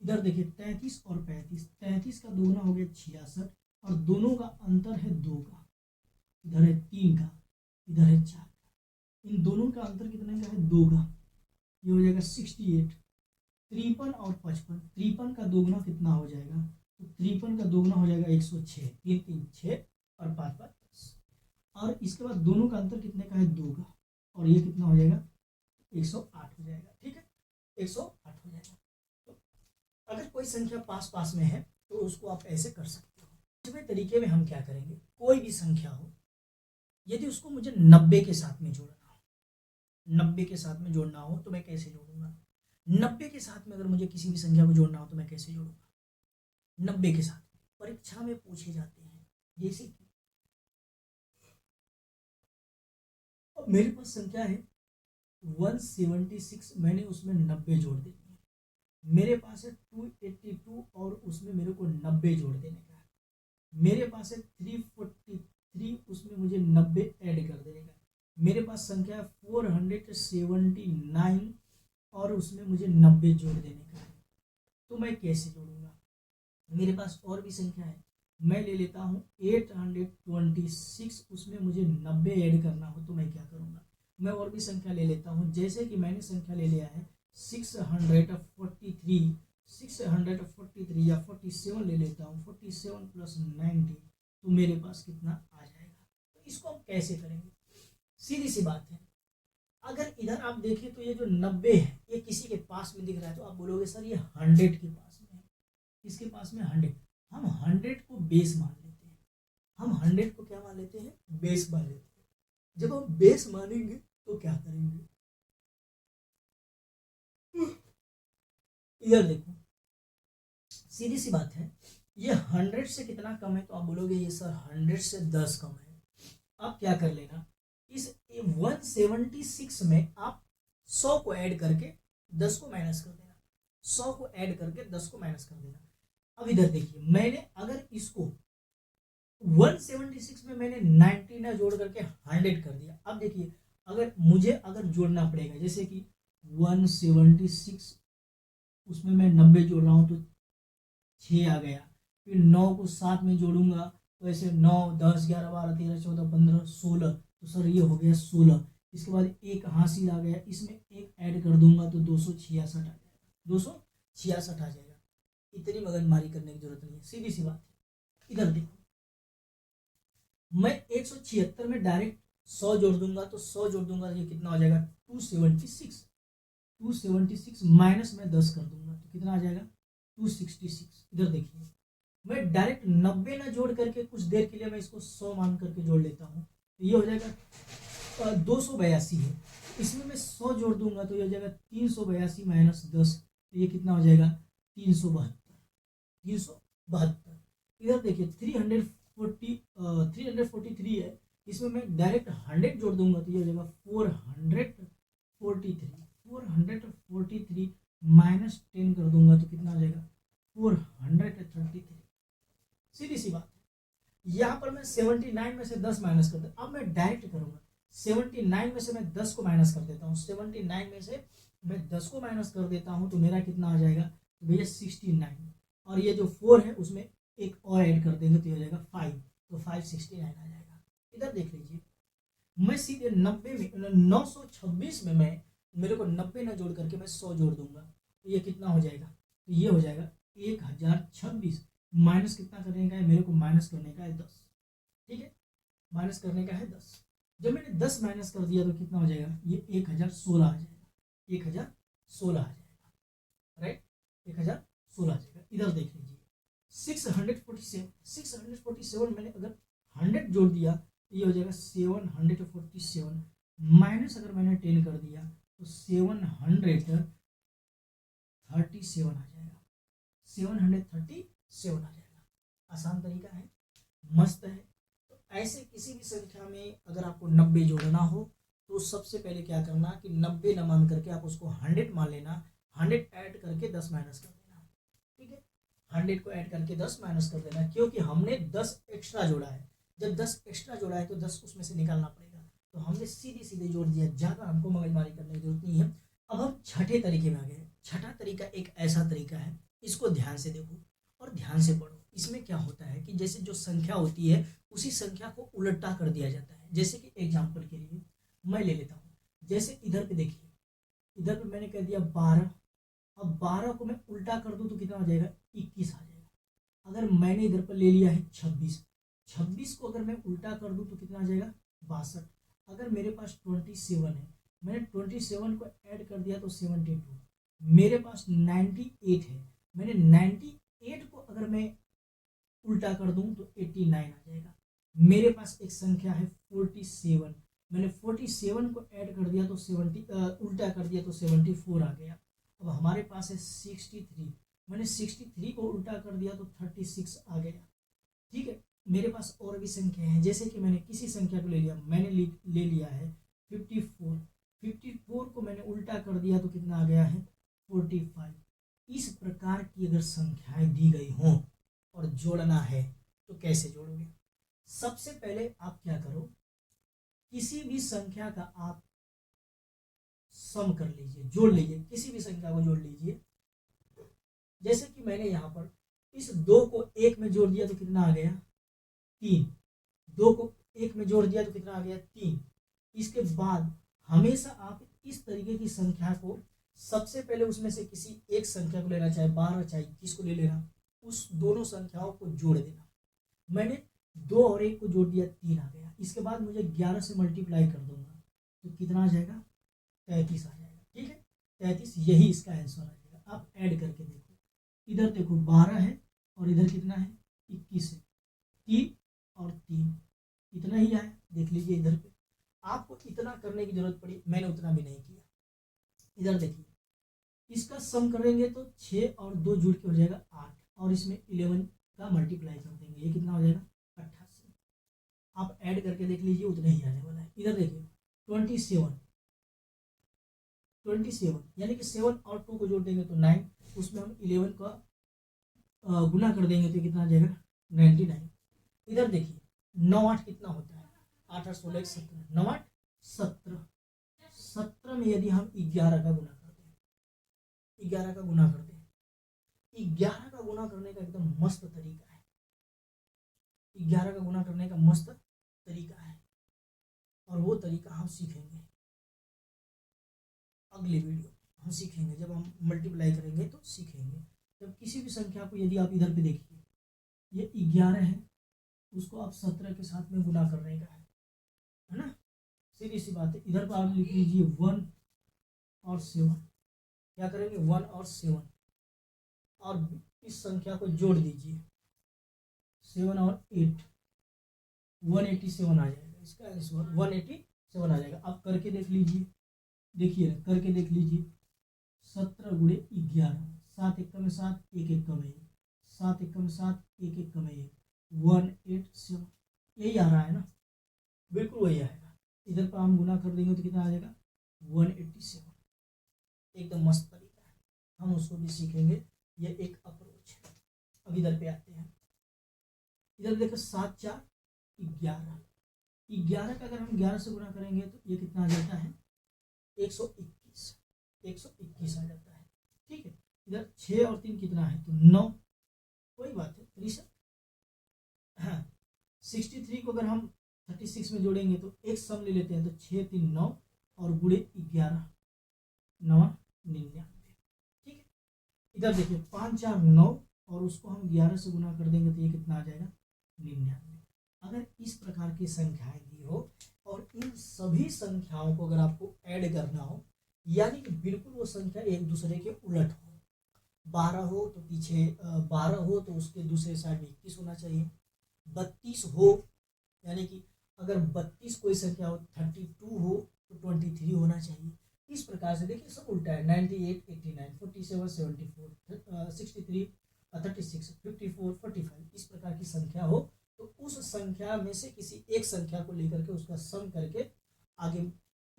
इधर देखिए 33 और 35, 33 का दोगुना हो गया 66, और दोनों का अंतर है 2 का, इधर है 3 का, इधर है 4 का, इन दोनों का अंतर कितने का है 2 का, ये हो जाएगा 68। 53 और 55, 53 का दोगुना कितना हो जाएगा तो 53 का दोगुना हो जाएगा 106, 3 3 6 और 5 5 10, और इसके बाद दोनों का अंतर कितने का है 2 का, और ये कितना हो जाएगा 108 हो जाएगा। ठीक है, 108 हो जाएगा। तो अगर कोई संख्या पास पास में है तो उसको आप ऐसे कर सकते हो। दूसरे तरीके में हम क्या करेंगे, कोई भी संख्या हो, यदि उसको मुझे 90 के साथ में जोड़ना हो, 90 के साथ में जोड़ना हो तो मैं कैसे जोड़ूंगा, 90 के साथ में अगर मुझे किसी भी संख्या को जोड़ना हो तो मैं कैसे जोड़ूंगा? 90 के साथ परीक्षा में पूछे जाते हैं। जैसे कि अब मेरे पास संख्या है 176, मैंने उसमें 90 जोड़ देनी है। मेरे पास है 282 और उसमें मेरे को 90 जोड़ देने का है। मेरे पास है 343, उसमें मुझे 90 ऐड कर देने का है। मेरे पास संख्या है 479 और उसमें मुझे 90 जोड़ देने का है। तो मैं कैसे जोड़ूंगा? मेरे पास और भी संख्या है, मैं ले लेता हूँ 826, उसमें मुझे 90 ऐड करना हो तो मैं क्या करूँगा? मैं और भी संख्या ले लेता हूँ, जैसे कि मैंने संख्या ले लिया है 643, 643 या 47 ले लेता हूँ, 47 + 90, तो मेरे पास कितना आ जाएगा? तो इसको हम कैसे करेंगे? सीधी सी बात है, अगर इधर आप देखें तो ये जो 90 है ये किसी के पास में दिख रहा है, तो आप बोलोगे सर ये 100 के पास में है। किसके पास में? 100। हम 100 को बेस मान लेते हैं। हम 100 को क्या मान लेते हैं? बेस मान लेते हैं। जब हम बेस मानेंगे तो क्या करेंगे? इधर देखो, सीधी सी बात है, ये 100 से कितना कम है? तो आप बोलोगे ये सर 100 से 10 कम है। अब क्या कर लेना, इस 176 में आप 100 को ऐड करके 10 को माइनस कर देना, 100 को ऐड करके 10 को माइनस कर देना। अब इधर देखिए, मैंने अगर इसको 176 में मैंने 90 ना जोड़ करके 100 कर दिया। अब देखिए, अगर मुझे जोड़ना पड़ेगा, जैसे कि 176 उसमें मैं 90 जोड़ रहा हूँ तो 6 आ गया, फिर 9 को 7 में जोड़ूंगा तो ऐसे 9, 10, 11, 12, 13, 14, 15, 16, तो सर ये हो गया 16। इसके बाद एक हासिल आ गया, इसमें एक ऐड कर दूंगा तो 266 आ जाएगा, 266 आ जाएगा। इतनी मगजमारी करने की जरूरत नहीं है, सीधी सी बात है। इधर देखो, मैं 176 में डायरेक्ट 100 जोड़ दूंगा, तो 100 जोड़ दूंगा तो ये कितना हो जाएगा? 276। 276 माइनस में 10 कर दूंगा तो कितना आ जाएगा? 266। इधर देखिए, मैं डायरेक्ट 90 ना जोड़ करके कुछ देर के लिए मैं इसको 100 मान करके जोड़ लेता हूँ, तो ये हो जाएगा 282 है। इसमें मैं 100 जोड़ दूंगा तो ये हो जाएगा 382 माइनस 10, तो ये कितना हो जाएगा? 372। इधर देखिए 343 है, इसमें मैं डायरेक्ट 100 जोड़ दूंगा तो ये हो जाएगा 443 माइनस 10 कर दूंगा तो कितना आ जाएगा? 433। सीधी सी बात है, यहाँ पर मैं 79 में से 10 माइनस कर देता। अब मैं डायरेक्ट करूंगा, 79 में से मैं 10 को माइनस कर देता हूँ, 79 में से मैं 10 को माइनस कर देता हूँ तो मेरा कितना आ जाएगा? तो भैया 69, और ये जो 4 है उसमें एक और ऐड कर देंगे तो ये हो जाएगा 5, तो 569 आ जाएगा। इधर देख लीजिए, मैं सीधे 90 में 926 में मैं मेरे को 90 ना जोड़ करके मैं 100 जोड़ दूंगा तो ये कितना हो जाएगा? तो ये हो जाएगा 1026, माइनस कितना करने का है? मेरे को माइनस करने का है 10। ठीक है, माइनस करने का है 10। जब मैंने 10 माइनस कर दिया तो कितना हो जाएगा? ये 1016 आ जाएगा, 1016 आ जाएगा, राइट, 1016 आ जाएगा। इधर देख लीजिए 647 मैंने अगर 100 जोड़ दिया तो ये हो जाएगा 747, माइनस अगर मैंने 10 कर दिया तो 737 आ जाएगा, 737 आ जाएगा। आसान तरीका है, मस्त है। तो ऐसे किसी भी संख्या में अगर आपको 90 जोड़ना हो तो सबसे पहले क्या करना कि 90 न मान करके आप उसको 100 मान लेना, 100 ऐड करके 10 माइनस कर देना। ठीक है, 100 को ऐड करके 10 माइनस कर देना, क्योंकि हमने 10 एक्स्ट्रा जोड़ा है। जब 10 एक्स्ट्रा जोड़ा है तो 10 उसमें से निकालना पड़ेगा, तो हमने सीधे सीधे जोड़ दिया, ज़्यादा हमको मगजमारी करने की जरूरत नहीं है। अब हम छठे तरीके में आ गए। छठा तरीका एक ऐसा तरीका है, इसको ध्यान से देखो और ध्यान से पढ़ो। इसमें क्या होता है कि जैसे जो संख्या होती है उसी संख्या को उल्टा कर दिया जाता है। जैसे कि एग्जाम्पल के लिए मैं ले लेता हूँ, जैसे इधर पे देखिए, इधर पे मैंने कह दिया 12, अब 12 को मैं उल्टा कर दूं तो कितना हो जाएगा? 21 आ जाएगा। अगर मैंने इधर पर ले लिया है 26, 26 को अगर मैं उल्टा कर दूं तो कितना आ जाएगा? 62। अगर मेरे पास 27 है, मैंने 27 को ऐड कर दिया तो 72। मेरे पास 98 है, मैंने 98 को अगर मैं उल्टा कर दूं तो 89 आ जाएगा। मेरे पास एक संख्या है 47, मैंने 47 को ऐड कर दिया तो 70 उल्टा कर दिया तो 74 आ गया। अब हमारे पास है 63, मैंने 63 को उल्टा कर दिया तो 36 आ गया। ठीक है, मेरे पास और भी संख्या है, जैसे कि मैंने किसी संख्या को ले लिया, मैंने ले लिया है 54, 54 को मैंने उल्टा कर दिया तो कितना आ गया है 45। इस प्रकार की अगर संख्याएं दी गई हों और जोड़ना है तो कैसे जोड़ोगे? सबसे पहले आप क्या करो, किसी भी संख्या का आप सम कर लीजिए, जोड़ लीजिए, किसी भी संख्या को जोड़ लीजिए। जैसे कि मैंने यहाँ पर इस 2 को 1 में जोड़ दिया तो कितना आ गया 3, 2 को 1 में जोड़ दिया तो कितना आ गया 3। इसके बाद हमेशा आप इस तरीके की संख्या को सबसे पहले उसमें से किसी एक संख्या को लेना, चाहे 12 चाहे 21 को ले लेना, उस दोनों संख्याओं को जोड़ देना। मैंने 2 और 1 को जोड़ दिया 3 आ गया। इसके बाद मुझे 11 से मल्टीप्लाई कर दूंगा तो कितना आ जाएगा 33 आ जाएगा। ठीक है, 33 यही इसका आंसर आ जाएगा। आप ऐड करके देखो, इधर देखो 12 है और इधर कितना है 21 है, 3 और 3 इतना ही आया। देख लीजिए इधर पे आपको इतना करने की जरूरत पड़ी, मैंने उतना भी नहीं किया। इधर देखिए इसका सम करेंगे तो 6 और 2 जुड़ के हो जाएगा 8 और इसमें 11 का मल्टीप्लाई कर देंगे, ये कितना हो जाएगा 88। आप ऐड करके देख लीजिए उतना ही आने वाला है। इधर देखिए 27 यानी कि 7 और 2 को जोड़ देंगे तो 9, उसमें हम 11 का गुना कर देंगे तो कितना आ जाएगा 99। इधर देखिए 9 8 कितना होता है 8 8 16 17, 9 8 17, 17 में यदि हम 11 का गुना कर दें, 11 का गुना कर दें, 11 का गुना करने का एकदम मस्त तरीका है, 11 का गुना करने का मस्त तरीका है और वो तरीका हम सीखेंगे अगले वीडियो। हम सीखेंगे जब हम मल्टीप्लाई करेंगे तो सीखेंगे। जब किसी भी संख्या को यदि आप इधर पे देखिए ये 11 है, उसको आप 17 के साथ में गुना करने का है ना, सीधी सी बात है। इधर पर आप लिख लीजिए 1 और 7, क्या करेंगे 1 और 7 और इस संख्या को जोड़ दीजिए 7 और 8, 187 आ जाएगा। इसका आंसर 187 आ जाएगा। आप करके देख लीजिए, देखिए करके देख लीजिए 17 गुणे 11, 7 1 में 7, 1 1 में 1, 7 1 में 7, 1 1 में 1, 187 यही आ रहा है ना, बिल्कुल वही आएगा। इधर पर हम गुना कर देंगे तो कितना आ जाएगा 187। एकदम मस्त तरीका है, हम उसको भी सीखेंगे, ये एक अप्रोच है। अब इधर पे आते हैं, इधर देखो 7 4 11, 11 का अगर हम 11 से गुना करेंगे तो ये कितना आ जाता है 121, 121 आ जाता है। ठीक है, इधर 6 और 3 कितना है तो 9, कोई बात है 63। हाँ 63 को अगर हम 36 में जोड़ेंगे तो एक सम ले लेते हैं तो 6 3 9 और गुणे 11 9 99। ठीक है, इधर देखिए 5 4 9 और उसको हम 11 से गुना कर देंगे तो ये कितना आ जाएगा 99। अगर इस प्रकार की संख्याएं दी हो और इन सभी संख्याओं को अगर आपको ऐड करना हो, यानी कि बिल्कुल वो संख्या एक दूसरे के उलट हो, 12 हो तो पीछे 12 हो तो उसके दूसरे साइड में 21 होना चाहिए, 32 हो यानी कि अगर 32 कोई संख्या हो, 32 हो तो 23 होना चाहिए। इस प्रकार से देखिए सब उल्टा है, 98 89 47 74 63 36 54 45 इस प्रकार की संख्या हो तो उस संख्या में से किसी एक संख्या को लेकर के उसका सम करके आगे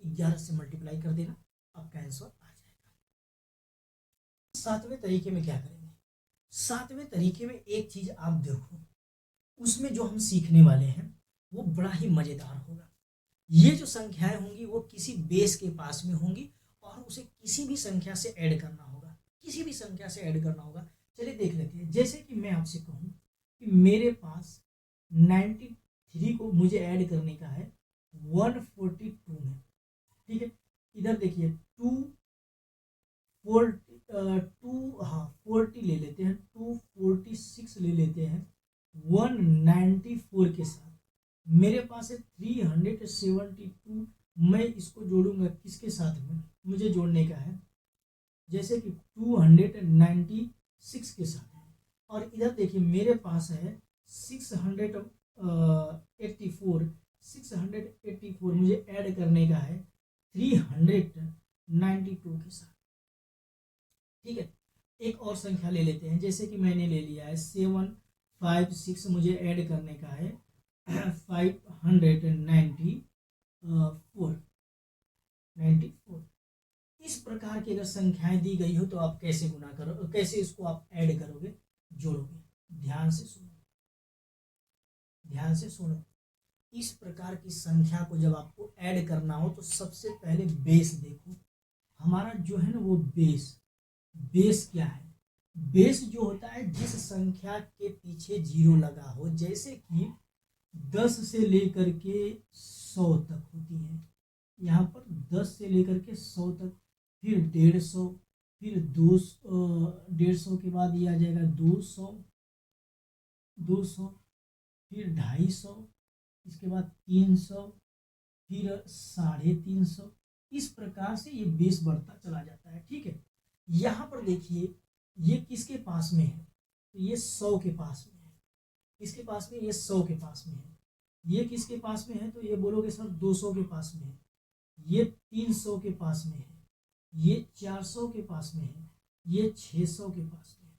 11 से मल्टीप्लाई कर देना, आपका आंसर आ जाएगा। 7वें तरीके में क्या करेंगे, 7वें तरीके में एक चीज आप देखो, उसमें जो हम सीखने वाले हैं वो बड़ा ही मजेदार होगा। ये जो संख्याएं होंगी वो किसी बेस के पास में होंगी और उसे किसी भी संख्या से ऐड करना होगा, किसी भी संख्या से ऐड करना होगा। चलिए देख लेते हैं, जैसे कि मैं आपसे कहूं कि मेरे पास 93 को मुझे ऐड करने का है 142 में। ठीक है, इधर देखिए 40 ले लेते हैं, 246 ले लेते हैं 194 के साथ, मेरे पास है 372। मैं इसको जोड़ूंगा किसके साथ में, मुझे जोड़ने का है जैसे कि 296 के साथ है। और इधर देखिए मेरे पास है 684 मुझे ऐड करने का है 392 के साथ। ठीक है, एक और संख्या ले लेते हैं, जैसे कि मैंने ले लिया है 756, मुझे ऐड करने का है 594। इस प्रकार की अगर संख्याएं दी गई हो तो आप कैसे गुना करो, कैसे इसको आप ऐड करोगे, जोड़ोगे। ध्यान से सुनो, ध्यान से सुनो। इस प्रकार की संख्या को जब आपको ऐड करना हो तो सबसे पहले बेस देखो। हमारा जो है ना वो बेस क्या है? बेस जो होता है जिस संख्या के पीछे जीरो लगा हो, जैसे कि 10 से लेकर के 100 तक होती है। यहाँ पर 10 से लेकर के 100 तक, फिर 150, फिर 150 के बाद ये आ जाएगा 200, फिर 250, इसके बाद 300, फिर 350। इस प्रकार से ये बेस बढ़ता चला जाता है। ठीक है, यहाँ पर देखिए ये किसके पास में है, तो ये 100 के पास में है। किसके पास में? ये 100 के पास में है। ये किसके पास में है? तो ये बोलोगे सर 200 के पास में है। ये 300 के पास में है। ये 400 के पास में है। ये 600 के पास में है।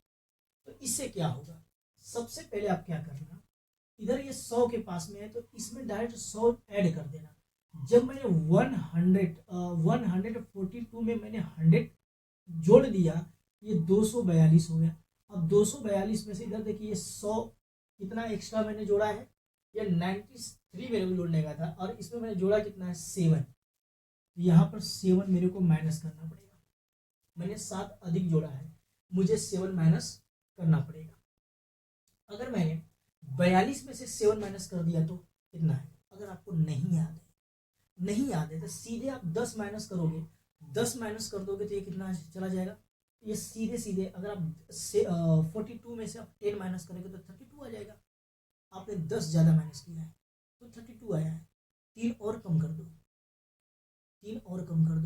तो इससे क्या होगा? सबसे पहले आप क्या करना, इधर ये 100 के पास में है तो इसमें डायरेक्ट 100 ऐड कर देना। जब मैंने 142 में मैंने 100 जोड़ दिया, ये 242 हो गया। अब 242 में से इधर देखिए 100 कितना एक्स्ट्रा मैंने जोड़ा है, ये 93 मेरे को जोड़ने का था, और इसमें मैंने जोड़ा कितना है 7। यहाँ पर 7 मेरे को माइनस करना पड़ेगा। मैंने 7 अधिक जोड़ा है, मुझे 7 माइनस करना पड़ेगा। अगर मैंने 42 में से 7 माइनस कर दिया तो कितना है? अगर आपको नहीं याद है तो सीधे आप 10 माइनस करोगे। 10 माइनस कर दोगे तो ये कितना चला जाएगा? ये सीधे अगर आप 42 में से आप 10 माइनस करेंगे तो 32 आ जाएगा। आपने 10 ज़्यादा माइनस किया है तो 32 आया है। 3 और कम कर दो,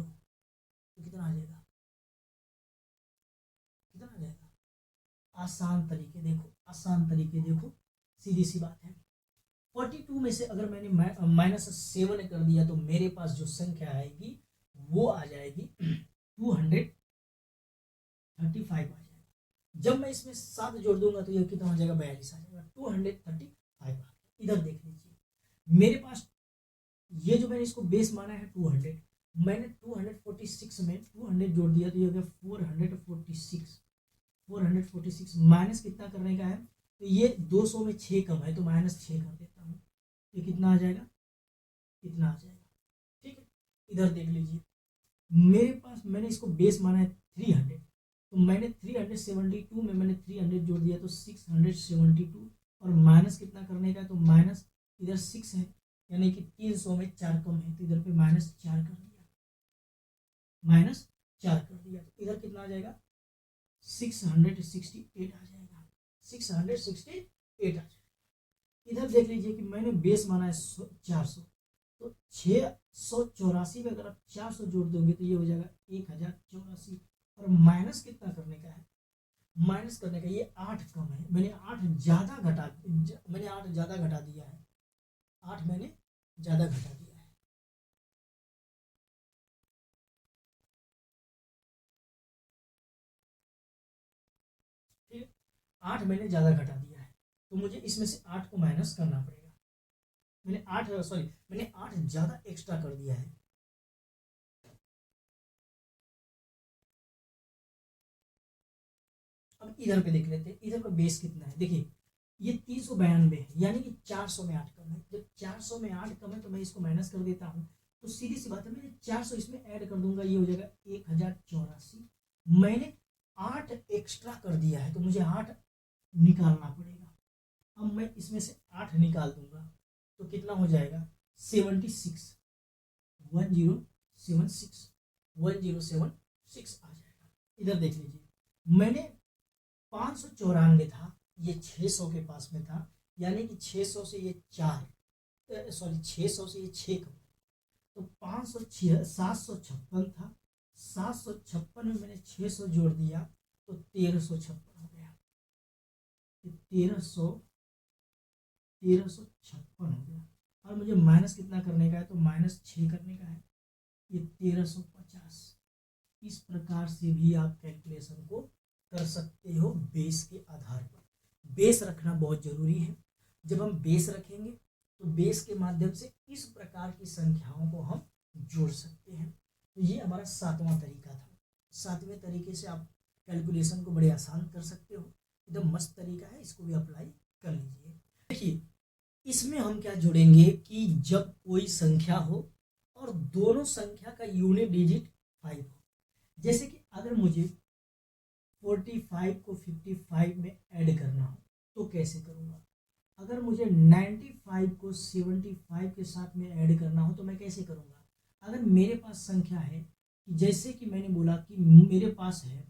तो कितना आ जाएगा? आसान तरीके देखो, सीधी सी बात है। 42 में से अगर मैंने -7 कर दिया तो मेरे पास जो संख्या आएगी वो आ जाएगी 235 आ जाएगा। जब मैं इसमें 7 जोड़ दूंगा तो ये कितना हो जाएगा? 42 आ जाएगा। 235 आ। इधर देख लीजिए, मेरे पास ये जो मैंने इसको बेस माना है 200, मैंने 246 में 200 जोड़ दिया तो ये हो गया 446 माइनस कितना करने का है? तो ये 200 में 6 कम है तो -6 कर देता हूँ। ये कितना आ जाएगा? इतना आ जाएगा। ठीक है, इधर देख लीजिए, मेरे पास मैंने इसको बेस माना है 300, तो मैंने 372 में मैंने 300 जोड़ दिया तो 672, और माइनस कितना करने का है? तो माइनस इधर 6 है, यानी कि 300 में 4 कम है तो इधर पे -4 कर दिया, तो इधर कितना आ जाएगा? 668 आ जाएगा। 668 आ जाएगा। इधर देख लीजिए कि मैंने बेस माना है 400, तो 684 में अगर आप 400 जोड़ दोगे तो ये हो जाएगा 1084, और माइनस कितना करने का है? माइनस करने का, ये 8 कम है, मैंने 8 ज़्यादा घटा दिया है। 8 मैंने ज़्यादा घटा दिया है। ठीक है, 8 मैंने ज़्यादा घटा दिया है तो मुझे इसमें से 8 को माइनस करना पड़ेगा। मैंने 8 ज़्यादा एक्स्ट्रा कर दिया है। अब इधर पे देख लेते हैं, इधर का बेस कितना है। देखिए ये 392 है, यानी कि 400 में 8 कम है। जब 400 में 8 कम है तो मैं इसको माइनस कर देता हूँ, तो सीधी सी बात है मैंने 400 इसमें ऐड कर दूंगा, ये हो जाएगा 1084। मैंने 8 एक्स्ट्रा कर दिया है तो मुझे 8 निकालना पड़ेगा। अब मैं इसमें से 8 निकाल दूंगा तो कितना हो जाएगा? 76, 1076 आ जाएगा। इधर देख लीजिए, मैंने 594 था, ये 600 के पास में था, यानी कि 600 से ये 600 से ये 6 कम, तो 756 था। 756 में मैंने 600 जोड़ दिया तो 1356 हो गया। 1356 हो गया, और मुझे माइनस कितना करने का है? तो -6 करने का है, ये 1350। इस प्रकार से भी आप कैलकुलेशन को कर सकते हो बेस के आधार पर। बेस रखना बहुत जरूरी है। जब हम बेस रखेंगे तो बेस के माध्यम से इस प्रकार की संख्याओं को हम जोड़ सकते हैं। तो ये हमारा 7वां तरीका था। 7वें तरीके से आप कैलकुलेशन को बड़े आसान कर सकते हो। एकदम मस्त तरीका है, इसको भी अप्लाई कर लीजिए। देखिए इसमें हम क्या जोड़ेंगे कि जब कोई संख्या हो और दोनों संख्या का यूनिट डिजिट 5 हो। जैसे कि अगर मुझे 45 को 55 में ऐड करना हो तो कैसे करूँगा। अगर मुझे 95 को 75 के साथ में ऐड करना हो तो मैं कैसे करूँगा। अगर मेरे पास संख्या है, जैसे कि मैंने बोला कि मेरे पास है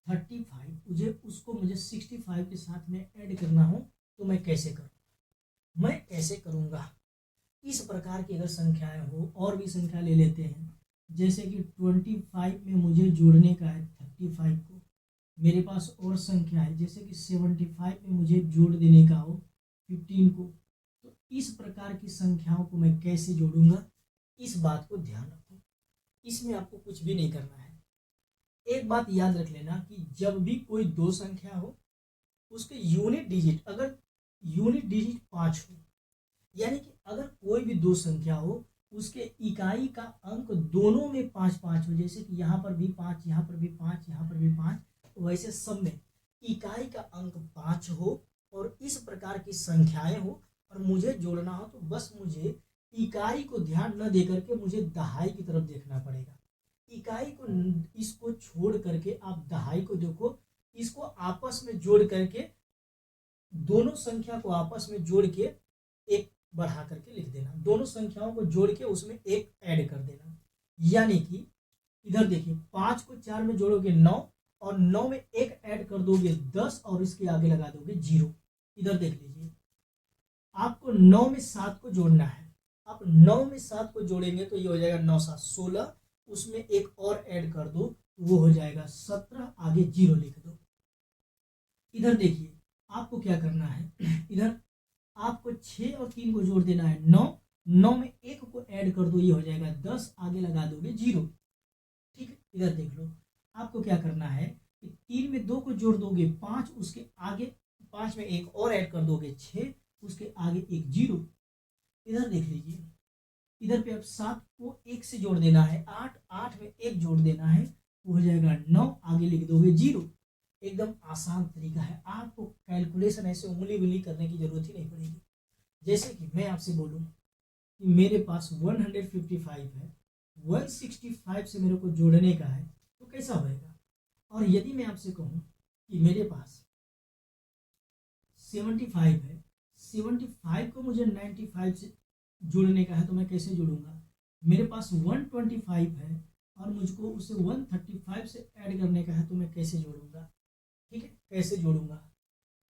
35, मुझे 65 के साथ में ऐड करना हो तो मैं कैसे करूँगा। मैं ऐसे करूँगा, इस प्रकार की अगर संख्याएं हो, और भी संख्या ले लेते हैं। जैसे कि 25 में मुझे जोड़ने का है 35 को, मेरे पास और संख्या है जैसे कि 75 में मुझे जोड़ देने का हो 15 को। तो इस प्रकार की संख्याओं को मैं कैसे जोड़ूंगा, इस बात को ध्यान रखो। इसमें आपको कुछ भी नहीं करना है। एक बात याद रख लेना कि जब भी कोई दो संख्या हो उसके यूनिट डिजिट, अगर यूनिट डिजिट 5 हो, यानी कि अगर कोई भी दो संख्या हो उसके इकाई का अंक दोनों में 5-5 हो, जैसे कि यहाँ पर भी 5, यहाँ पर भी 5, यहाँ पर भी 5, वैसे सब में इकाई का अंक 5 हो और इस प्रकार की संख्याएं हो और मुझे जोड़ना हो तो बस मुझे इकाई को ध्यान न दे करके मुझे दहाई की तरफ देखना पड़ेगा। इकाई को, इसको छोड़ करके आप दहाई को देखो, इसको आपस में जोड़ करके, दोनों संख्या को आपस में जोड़ के एक बढ़ा करके लिख देना। दोनों संख्याओं को जोड़ के उसमें एक ऐड कर देना। यानी कि इधर देखिए 5 को 4 में जोड़ोगे 9 और 9 में एक ऐड कर दोगे 10 और इसके आगे लगा दोगे 0। इधर देख लीजिए, आपको 9 में 7 को जोड़ना है। आप 9 में 7 को जोड़ेंगे तो ये हो जाएगा 9 7 16, उसमें एक और ऐड कर दो तो वो हो जाएगा 17, आगे 0 लिख दो। इधर देखिए आपको क्या करना है, इधर आपको 6 और 3 को जोड़ देना है 9, 9 में एक को ऐड कर दो, ये हो जाएगा 10, आगे लगा दोगे 0। ठीक है, इधर देख लो, आपको क्या करना है कि 3 में 2 को जोड़ दोगे 5, उसके आगे 5 में एक और ऐड कर दोगे 6, उसके आगे एक 0। इधर देख लीजिए, इधर पे अब 7 को 1 से जोड़ देना है 8, 8 में एक जोड़ देना है, वो हो जाएगा 9, आगे लिख दोगे 0। एकदम आसान तरीका है, आपको कैलकुलेशन ऐसे उंगली उंगली करने की जरूरत ही नहीं पड़ेगी। जैसे कि मैं आपसे बोलूं कि मेरे पास 155 है, 165 से मेरे को जोड़ने का है तो कैसा होएगा। और यदि मैं आपसे कहूं कि मेरे पास 75 है, 75 को मुझे 95 से जोड़ने का है तो मैं कैसे जोड़ूंगा। मेरे पास 125 है और मुझको उसे 135 से ऐड करने का है तो मैं कैसे जोड़ूंगा। ठीक है, कैसे जोड़ूंगा,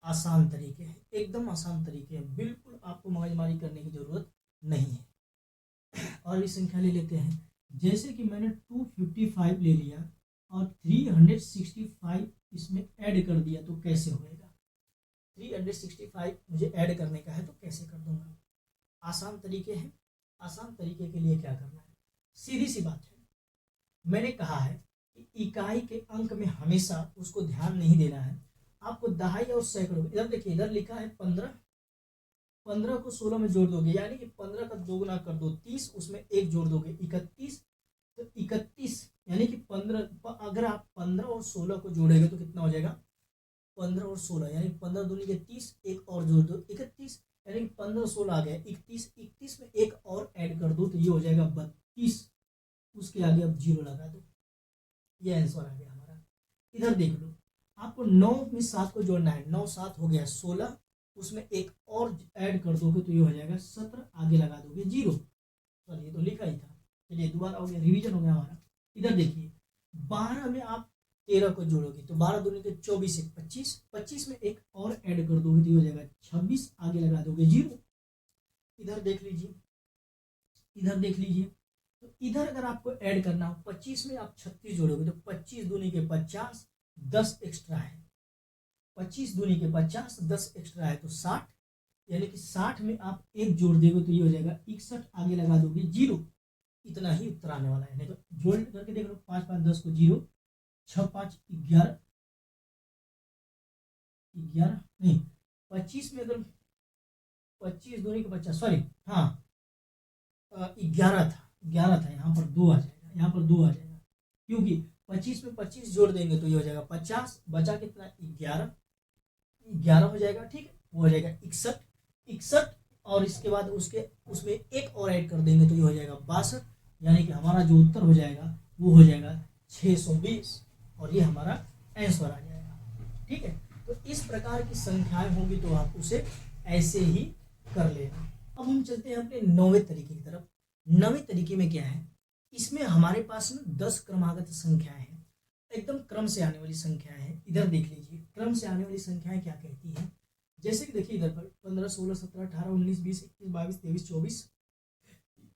आसान तरीके हैं, एकदम आसान तरीके हैं, बिल्कुल आपको मगजमारी करने की जरूरत नहीं है। और भी संख्या ले लेते हैं, जैसे कि मैंने 255 ले लिया और 365 इसमें ऐड कर दिया तो कैसे होएगा। 365 मुझे ऐड करने का है तो कैसे कर दूंगा। आसान तरीके हैं। आसान तरीके के लिए क्या करना है, सीधी सी बात है, मैंने कहा है कि इकाई के अंक में हमेशा उसको ध्यान नहीं देना है, आपको दहाई और सैकड़ों। इधर देखिए, इधर लिखा है 15, 15 को 16 में जोड़ दोगे यानी कि 15 का दोगुना कर दो 30, उसमें एक जोड़ दोगे 31, तो 31 यानी कि 15, अगर आप 15 और 16 को जोड़ेंगे तो कितना हो जाएगा 15 और 16 यानी 15 दूनी के 30, एक और जोड़ दो 31, यानी कि 15 16 आ गया 31, 31 में एक और ऐड कर दो तो ये हो जाएगा 32, उसके आगे अब 0 लगा दो, ये आंसर आ गया हमारा। इधर देख लो, आपको 9 में 7 को जोड़ना है, 9 7 हो गया 16, उसमें एक और ऐड कर दोगे तो ये हो जाएगा 17, आगे लगा दोगे 0। चलिए, तो लिखा ही था, चलिए दोबारा हो गया, रिवीजन हो गया हमारा। इधर देखिए 12 में आप 13 को जोड़ोगे तो 12 दूनी के 24 एक 25, 25 में एक और ऐड कर दोगे तो ये हो जाएगा 26, आगे लगा दोगे 0। इधर देख लीजिए, इधर देख लीजिए, तो इधर अगर आपको ऐड करना हो 25 में आप 36 जोड़ोगे तो 25 दूनी के 50, 10 एक्स्ट्रा है, 25 दूनी के 50, 10 एक्स्ट्रा है तो 60, यानी कि 60 में आप एक जोड़ दोगे तो ये हो जाएगा 61, आगे लगा दोगे 0। इतना ही उत्तर आने वाला है। नहीं तो जोड़ करके देख लो, 5 5 10 को 0, 6 5 11 11 नहीं 25 में अगर 25 दूनी के 50, सॉरी हाँ 11 था, 11 था, यहाँ पर 2 आ जाएगा, यहाँ पर 2 आ जाएगा, क्योंकि 25 में 25 जोड़ देंगे तो ये हो जाएगा 50, बचा कितना 11, 11 हो जाएगा, ठीक है, वो हो जाएगा 61, 61 और इसके बाद उसके उसमें एक और ऐड कर देंगे तो ये हो जाएगा 62, यानी कि हमारा जो उत्तर हो जाएगा वो हो जाएगा 620 और ये हमारा आंसर आ जाएगा। ठीक है, तो इस प्रकार की संख्याएं होंगी तो आप उसे ऐसे ही कर लेना। अब हम चलते हैं अपने 9वें तरीके की तरफ। 9वें तरीके में क्या है, इसमें हमारे पास में 10 क्रमागत संख्याएं हैं, एकदम क्रम से आने वाली संख्याएं हैं। इधर देख लीजिए, क्रम से आने वाली संख्याएं क्या कहती हैं, जैसे कि देखिए इधर पर 15 16 17 18 19 20 21 22 23 24,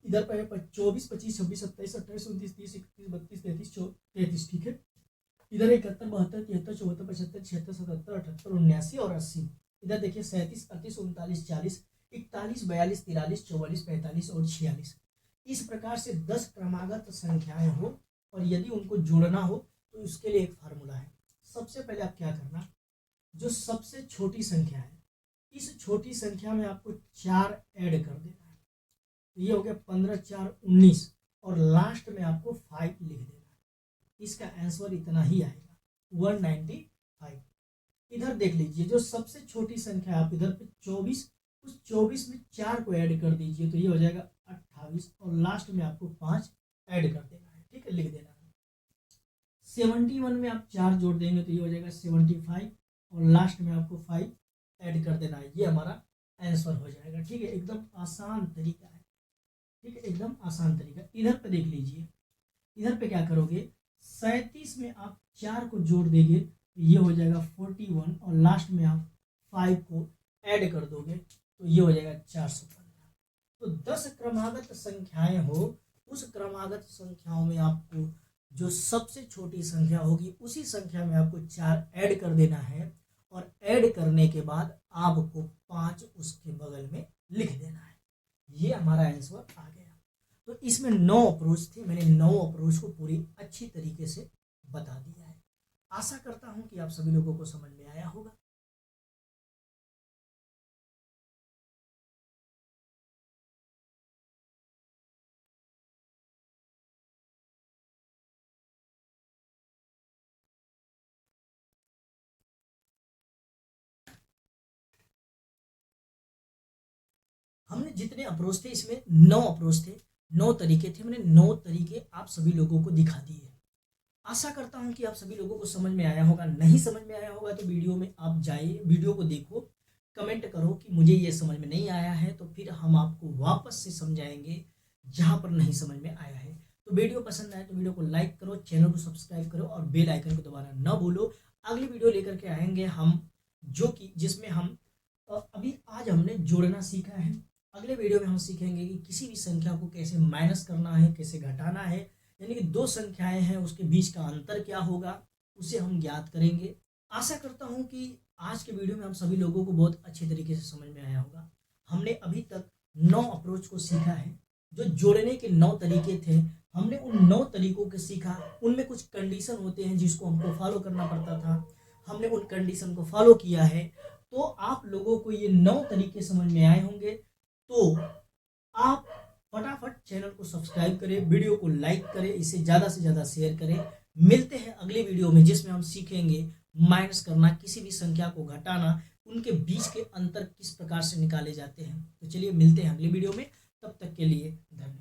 इधर पर है 24 25 26 27 28 29 30 31 32 33 33, ठीक है। इधर 71 72 73 74 75 76 77 78 79 और 80। इधर देखिए 37 38 39 40 41 42 43 44 45 और 46। इस प्रकार से 10 क्रमागत संख्याएं हो और यदि उनको जोड़ना हो तो इसके लिए एक फार्मूला है। सबसे पहले आप क्या करना, जो सबसे छोटी संख्या है इस छोटी संख्या में आपको 4 ऐड कर देना है, तो ये हो गया 15 4 19 और लास्ट में आपको 5 लिख देना है। इसका आंसर इतना ही आएगा 195। इधर देख लीजिए, जो सबसे छोटी संख्या आप इधर पे 24, उस 24 में 4 को ऐड कर दीजिए तो ये हो जाएगा 28 और लास्ट में आपको 5 ऐड कर देना है, ठीक है, लिख देना है। 71 में आप 4 जोड़ देंगे तो ये हो जाएगा 75 और लास्ट में आपको 5 ऐड कर देना है, ये हमारा आंसर हो जाएगा। ठीक है, एकदम आसान तरीका है, ठीक है, एकदम आसान तरीका। इधर पे देख लीजिए, इधर पे क्या करोगे, 37 में आप 4 को जोड़ देंगे तो ये हो जाएगा 41 और लास्ट में आप 5 को ऐड कर दोगे तो ये हो जाएगा 415। तो 10 क्रमागत संख्याएं हो, उस क्रमागत संख्याओं में आपको जो सबसे छोटी संख्या होगी उसी संख्या में आपको 4 ऐड कर देना है और ऐड करने के बाद आपको 5 उसके बगल में लिख देना है। ये हमारा आंसर आ गया। तो इसमें 9 अप्रोच थे, मैंने 9 अप्रोच को पूरी अच्छी तरीके से बता दिया है। आशा करता हूं कि आप सभी लोगों को समझ में आया होगा। हमने जितने अप्रोच थे इसमें 9 अप्रोच थे, 9 तरीके थे, मैंने 9 तरीके आप सभी लोगों को दिखा दिए। आशा करता हूं कि आप सभी लोगों को समझ में आया होगा। नहीं समझ में आया होगा तो वीडियो में आप जाइए, वीडियो को देखो, कमेंट करो कि मुझे ये समझ में नहीं आया है, तो फिर हम आपको वापस से समझाएंगे जहां पर नहीं समझ में आया है। तो वीडियो पसंद आए तो वीडियो को लाइक करो, चैनल को सब्सक्राइब करो और बेल आइकन को दबाना न भूलो। अगली वीडियो लेकर के आएंगे हम, जो कि जिसमें हम अभी आज हमने जोड़ना सीखा है, अगले वीडियो में हम सीखेंगे कि किसी भी संख्या को कैसे माइनस करना है, कैसे घटाना है, यानी कि 2 संख्याएं हैं उसके बीच का अंतर क्या होगा उसे हम ज्ञात करेंगे। आशा करता हूं कि आज के वीडियो में हम सभी लोगों को बहुत अच्छे तरीके से समझ में आया होगा। हमने अभी तक 9 अप्रोच को सीखा है, जो जोड़ने के 9 तरीके थे, हमने उन 9 तरीकों को सीखा। उनमें कुछ कंडीशन होते हैं जिसको हमको फॉलो करना पड़ता था, हमने उन कंडीशन को फॉलो किया है। तो आप लोगों को ये 9 तरीके समझ में आए होंगे, तो आप फटाफट चैनल को सब्सक्राइब करें, वीडियो को लाइक करें, इसे ज़्यादा से ज़्यादा शेयर करें। मिलते हैं अगले वीडियो में जिसमें हम सीखेंगे माइनस करना, किसी भी संख्या को घटाना, उनके बीच के अंतर किस प्रकार से निकाले जाते हैं। तो चलिए मिलते हैं अगले वीडियो में, तब तक के लिए धन्यवाद।